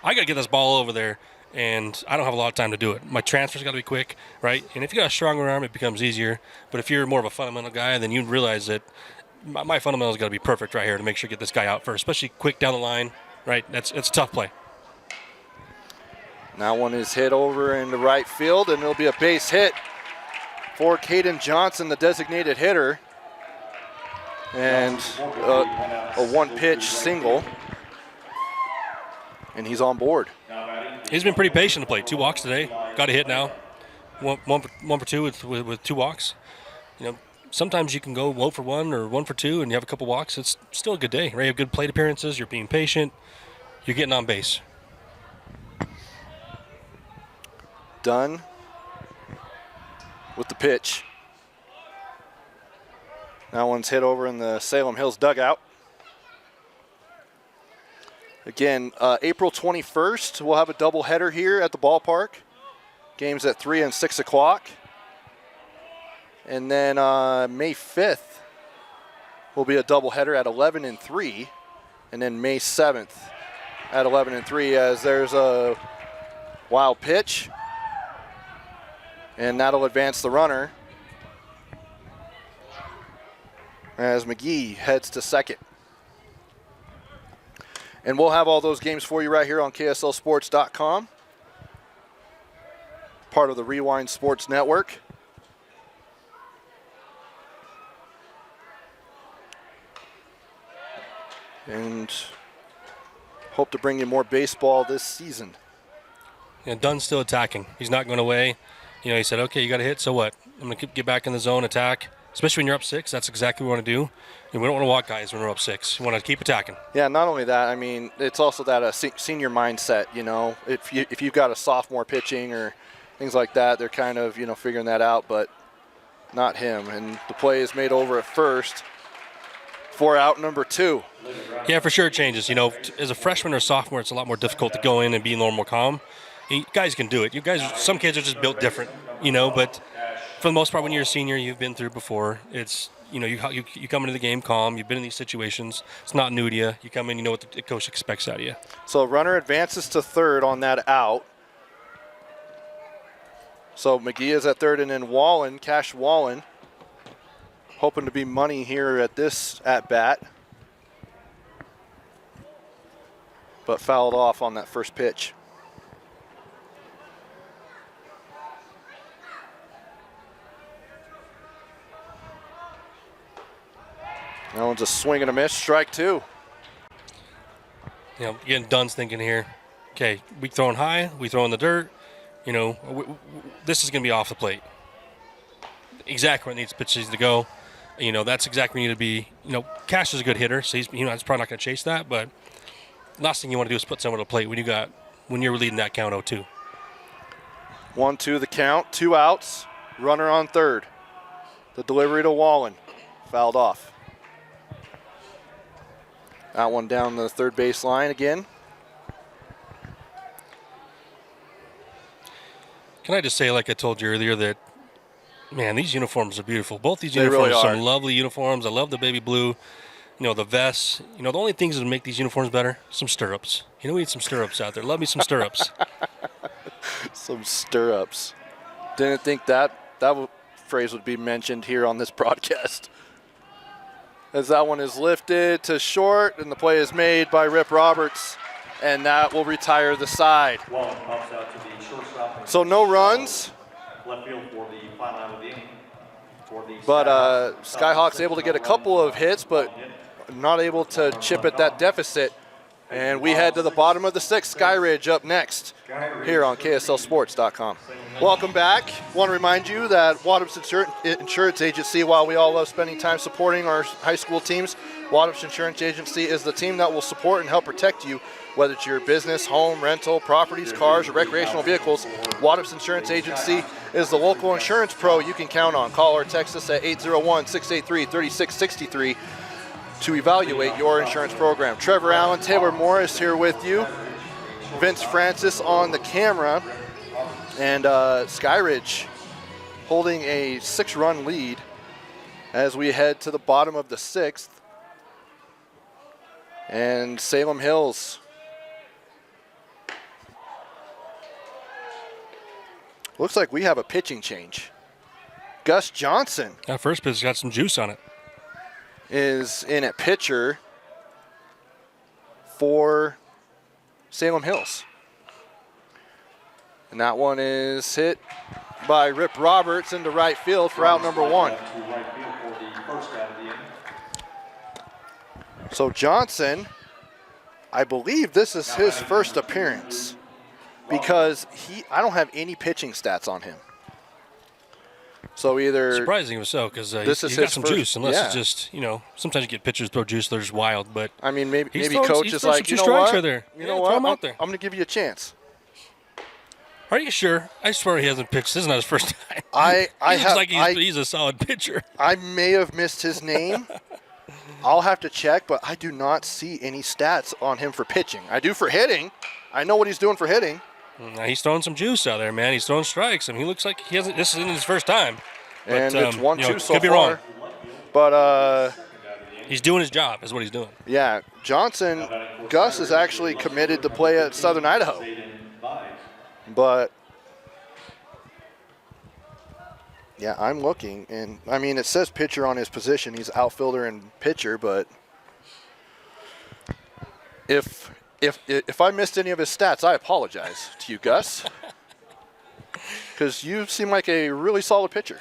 I got to get this ball over there, and I don't have a lot of time to do it. My transfer's got to be quick, right? And if you got a stronger arm, it becomes easier. But if you're more of a fundamental guy, then you realize that my fundamentals got to be perfect right here to make sure to get this guy out first, especially quick down the line, right? It's a tough play. That one is hit over into right field, and it'll be a base hit for Caden Johnson, the designated hitter. And a one-pitch single. And he's on board. He's been pretty patient to play. 2 walks today. Got a hit now. One for 2 with 2 walks. Sometimes you can go 0 for 1 or 1 for 2 and you have a couple walks. It's still a good day, right? You have good plate appearances. You're being patient. You're getting on base. Dunn with the pitch. That one's hit over in the Salem Hills dugout. Again, April 21st, we'll have a doubleheader here at the ballpark. Games at 3 and 6 o'clock. And then May 5th will be a doubleheader at 11 and 3. And then May 7th at 11 and 3 as there's a wild pitch. And that'll advance the runner as McGee heads to second. And we'll have all those games for you right here on KSLSports.com, part of the Rewind Sports Network. And hope to bring you more baseball this season. Yeah, Dunn's still attacking. He's not going away. He said, okay, you got a hit, so what? I'm going to get back in the zone, attack. Especially when you're up 6, that's exactly what we want to do. And we don't want to walk guys when we're up 6. We want to keep attacking. Yeah, not only that, I mean, it's also that senior mindset, If you've got a sophomore pitching or things like that, they're kind of, figuring that out, but not him. And the play is made over at first for out number 2. Yeah, for sure it changes. As a freshman or sophomore, it's a lot more difficult to go in and be more calm. You guys can do it. Some kids are just built different, but for the most part, when you're a senior, you've been through before. It's, you come into the game calm. You've been in these situations. It's not new to you. You come in, you know what the coach expects out of you. So runner advances to third on that out. So McGee is at third, and then Cash Wallen, hoping to be money here at this at-bat. But fouled off on that first pitch. That one's a swing and a miss, strike 2. Again, Dunn's thinking here, okay, we throwing high, we throwing the dirt, this is going to be off the plate. Exactly where it needs pitches to go. That's exactly where you need to be. Cash is a good hitter, so he's probably not going to chase that, but last thing you want to do is put someone on the plate when you're leading that count 0-2. 1-2 the count, 2 outs, runner on third. The delivery to Wallen, fouled off. That one down the third base line again. Can I just say, like I told you earlier, that, man, these uniforms are beautiful. Both these uniforms really are are some lovely uniforms. I love the baby blue, the vests. The only things that make these uniforms better, some stirrups. We need some stirrups out there. Love me some stirrups. Some stirrups. Didn't think that phrase would be mentioned here on this broadcast. as that one is lifted to short, and the play is made by Rip Roberts, and that will retire the side. Wallen pops out to the shortstop. So no runs, Left field for the final out of the inning. but Skyhawks able to get a couple of hits, but not able to chip at that deficit. And we head to the bottom of the sixth. Skyridge up next here on KSLSports.com. Welcome back. Want to remind you that Wadup's Insurance Agency, while we all love spending time supporting our high school teams, Wadup's Insurance Agency is the team that will support and help protect you, whether it's your business, home, rental, properties, cars, or recreational vehicles. Wadup's Insurance Agency is the local insurance pro you can count on. Call or text us at 801-683-3663 to evaluate your insurance program. Trevor Allen, Taylor Morris here with you. Vince Francis on the camera. And Skyridge holding a 6-run lead as we head to the bottom of the sixth. And Salem Hills looks like we have a pitching change. Gus Johnson That first pitch got some juice on it. is in at pitcher for Salem Hills. And that one is hit by Rip Roberts into right field for out number 1. So Johnson, I believe this is his first appearance because I don't have any pitching stats on him. So either Surprising him so, because this he's is got his some first- juice. Unless yeah. it's just, sometimes you get pitchers throw juice, they're just wild. But I mean, maybe he's coach he's is throwing like, some you know strikes what? right there. You know Yeah, what? throw him out there. I'm going to give you a chance. Are you sure? I swear he hasn't pitched. This is not his first time. I He looks have. like he's a solid pitcher. I may have missed his name. I'll have to check, but I do not see any stats on him for pitching. I do for hitting. I know what he's doing for hitting. Now, he's throwing some juice out there, man. He's throwing strikes. I mean, he looks like he hasn't. This isn't his first time. And But, it's 1-2 so could be far. wrong. But He's doing his job, is what he's doing. yeah, Johnson, Gus is actually committed to play at Southern Idaho. But yeah, I'm looking, and I mean it says pitcher on his position. He's outfielder and pitcher, but if I missed any of his stats, I apologize to you, Gus, because you seem like a really solid pitcher.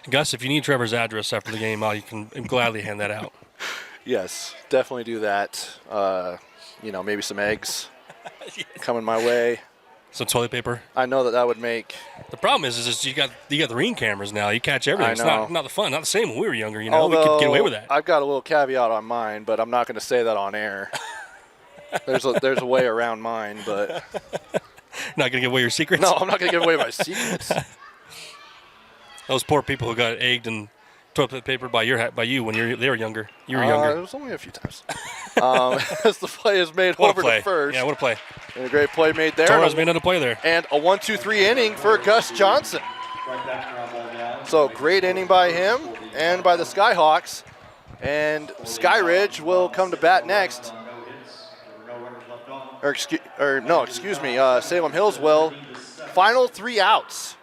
Gus, if you need Trevor's address after the game, I can gladly hand that out. Yes, definitely do that. Maybe some eggs coming my way. Some toilet paper. I know that would make. The problem is you got the Ring cameras now. You catch everything. I It's know. not the fun. Not the same when we were younger. We Although, could get away with that. I've got a little caveat on mine, but I'm not going to say that on air. There's a way around mine, but Not gonna give away your secrets. no, I'm not going to give away my secrets. Those poor people who got egged and toilet paper by you when they were younger. You were younger. It was only a few times. As the play is made What a over play! to first. Yeah, what a play. And a great play made there. Torres made another play there. And a 1-2-3 inning for Gus Johnson. So great inning by him and by the Skyhawks. And Skyridge will come to bat next. Excuse me. Salem Hills will. Final 3 outs.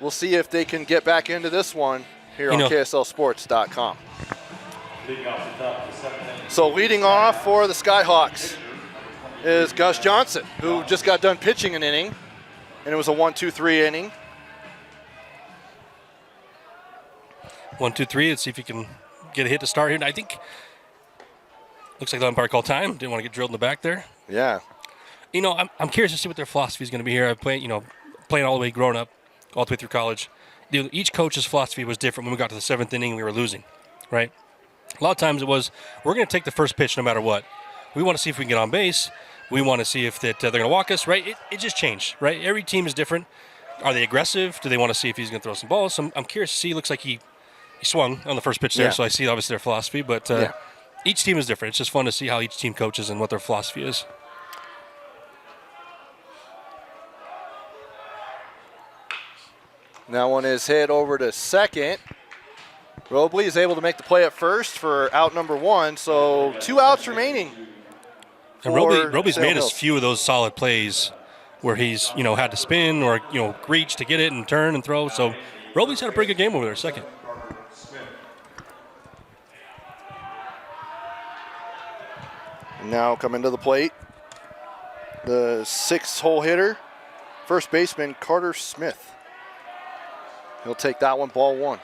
We'll see if they can get back into this one here on KSLSports.com. So leading off for the Skyhawks is Gus Johnson, who just got done pitching an inning, and it was a 1-2-3 inning. 1, 2, 3. Let's see if he can get a hit to start here. I think looks like the umpire called time. Didn't want to get drilled in the back there. Yeah. I'm curious to see what their philosophy is going to be here. I've playing all the way growing up, all the way through college. Each coach's philosophy was different when we got to the 7th inning and we were losing, right? A lot of times it was, we're going to take the first pitch no matter what. We want to see if we can get on base. We want to see if they're going to walk us, right? It just changed, right? Every team is different. Are they aggressive? Do they want to see if he's going to throw some balls? So I'm curious to see. It looks like he swung on the first pitch there, Yeah. so I see obviously their philosophy. But each team is different. It's just fun to see how each team coaches and what their philosophy is. That one is hit over to second. Robley is able to make the play at first for out number 1, so 2 outs remaining. And for Roby's Salem made us Hills. few of those solid plays where he's, had to spin or, reach to get it and turn and throw. So Roby's had a pretty good game over there, second. And now coming to the plate, the 6-hole hitter, first baseman Carter Smith. He'll take that one, ball 1.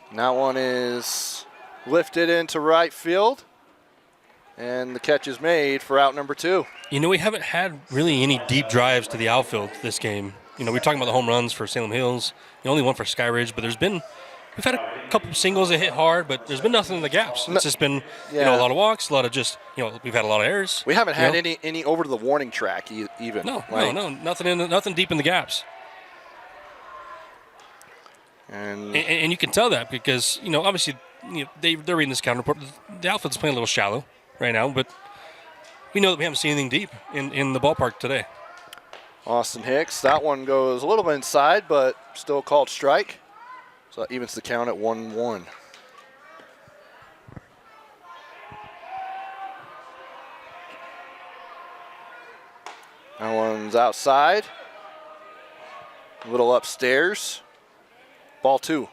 And that one is lifted into right field, and the catch is made for out number 2. You know, we haven't had really any deep drives to the outfield this game. You know, we're talking about the home runs for Salem Hills. The only one for Skyridge, but we've had a couple of singles that hit hard, but there's been nothing in the gaps. It's just been, a lot of walks, a lot of just, we've had a lot of errors. We haven't had any over to the warning track even. No, nothing deep in the gaps. And you can tell that because, obviously, they're reading this counter report. The outfield's playing a little shallow right now, but we know that we haven't seen anything deep in the ballpark today. Austin Hicks, that one goes a little bit inside, but still called strike. So that evens the count at 1-1. That one's outside. A little upstairs. Ball 2.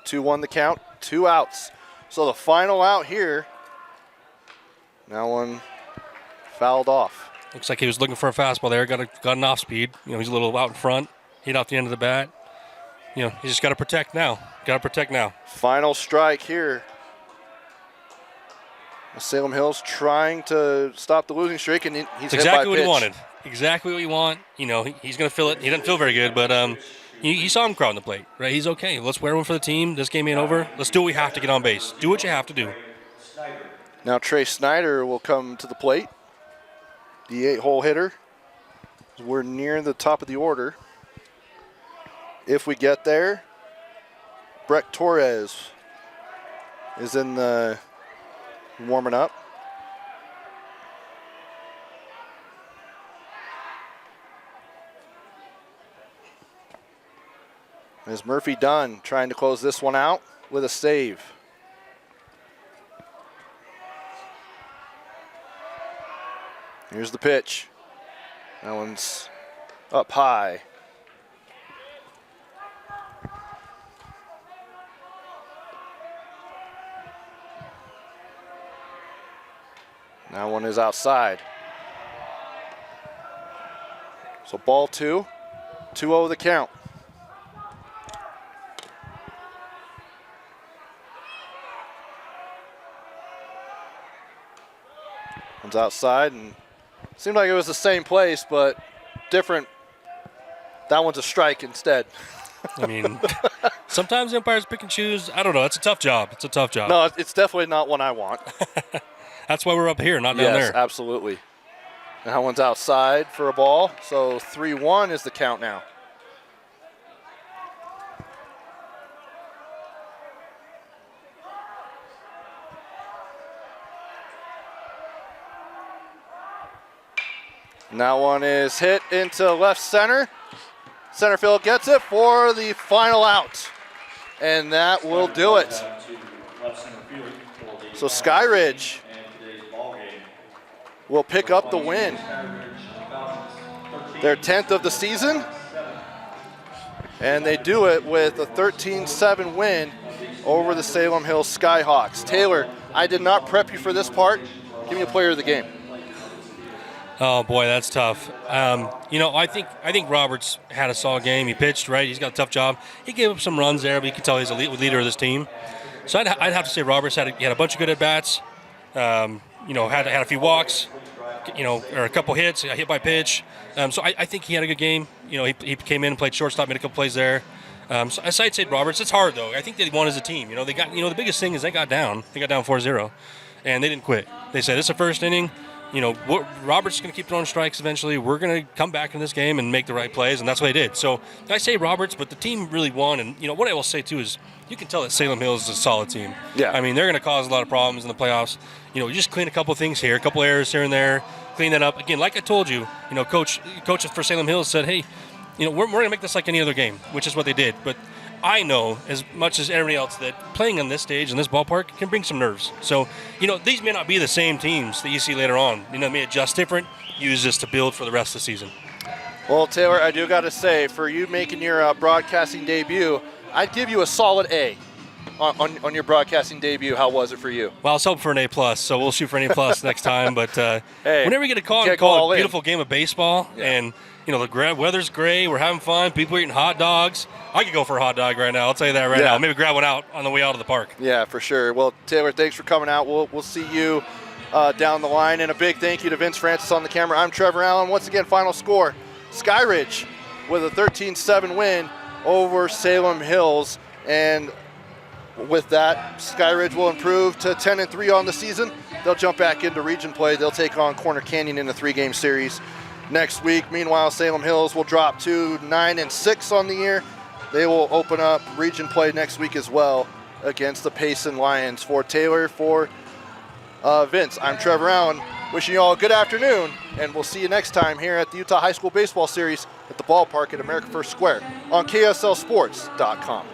2-1 the count, 2 outs. So the final out here. That one fouled off. Looks like he was looking for a fastball there. Got an off speed. He's a little out in front. Hit off the end of the bat. He's just got to protect now. Final strike here. Salem Hills trying to stop the losing streak, and he's exactly hit by what pitch. he wanted. Exactly what you want. He's going to feel it. He doesn't feel very good, but you saw him crowding the plate, right? He's okay. Let's wear one for the team. This game ain't over. Let's do what we have to get on base. Do what you have to do. Now Trey Snyder will come to the plate. The 8-hole hitter. We're near the top of the order. If we get there, Breck Torres is in the warming up. As Murphy Dunn trying to close this one out with a save. Here's the pitch. That one's up high. That one is outside. So ball 2, 2-0 the count. One's outside, and seemed like it was the same place, but different. That one's a strike instead. I mean, sometimes umpires pick and choose. I don't know. It's a tough job. No, it's definitely not one I want. That's why we're up here, not down there. Yes, absolutely. And that one's outside for a ball. So 3-1 is the count now. And that one is hit into left center. Center field gets it for the final out. And that will do it. So Skyridge will pick up the win. Their 10th of the season. And they do it with a 13-7 win over the Salem Hills Skyhawks. Taylor, I did not prep you for this part. Give me a player of the game. Oh boy, that's tough. I think Roberts had a solid game. He pitched, right? He's got a tough job. He gave up some runs there, but you can tell he's a leader of this team. So I'd have to say Roberts had a bunch of good at bats. Had a few walks, or a couple hits, got hit by pitch. So I think he had a good game. He came in and played shortstop, made a couple plays there. So I'd say Roberts. It's hard though. I think they won as a team. They got. The biggest thing is they got down. They got down 4-0, and they didn't quit. They said it's the first inning. Roberts is going to keep throwing strikes eventually. We're going to come back in this game and make the right plays, and that's what they did. So I say Roberts, but the team really won. And, what I will say, too, is you can tell that Salem Hills is a solid team. Yeah. I mean, they're going to cause a lot of problems in the playoffs. You just clean a couple of things here, a couple errors here and there, clean that up. Again, like I told you, coach for Salem Hills said, hey, we're going to make this like any other game, which is what they did. But I know, as much as everybody else, that playing on this stage, in this ballpark, can bring some nerves. So, these may not be the same teams that you see later on. They may adjust different, use this to build for the rest of the season. Well, Taylor, I do got to say, for you making your broadcasting debut, I'd give you a solid A. on your broadcasting debut, how was it for you? Well, I was hoping for an A+, so we'll shoot for an A+ next time. But hey, whenever we get a call, can't call go it a beautiful game of baseball, and the weather's great, we're having fun, people are eating hot dogs. I could go for a hot dog right now. I'll tell you that right now. Maybe grab one out on the way out of the park. Yeah, for sure. Well, Taylor, thanks for coming out. We'll see you down the line. And a big thank you to Vince Francis on the camera. I'm Trevor Allen. Once again, final score, Skyridge with a 13-7 win over Salem Hills. And with that, Skyridge will improve to 10-3 on the season. They'll jump back into region play. They'll take on Corner Canyon in a 3-game series next week. Meanwhile, Salem Hills will drop to 9-6 on the year. They will open up region play next week as well against the Payson Lions. For Taylor, for Vince, I'm Trevor Allen. Wishing you all a good afternoon, and we'll see you next time here at the Utah High School Baseball Series at the ballpark at America First Square on KSLSports.com.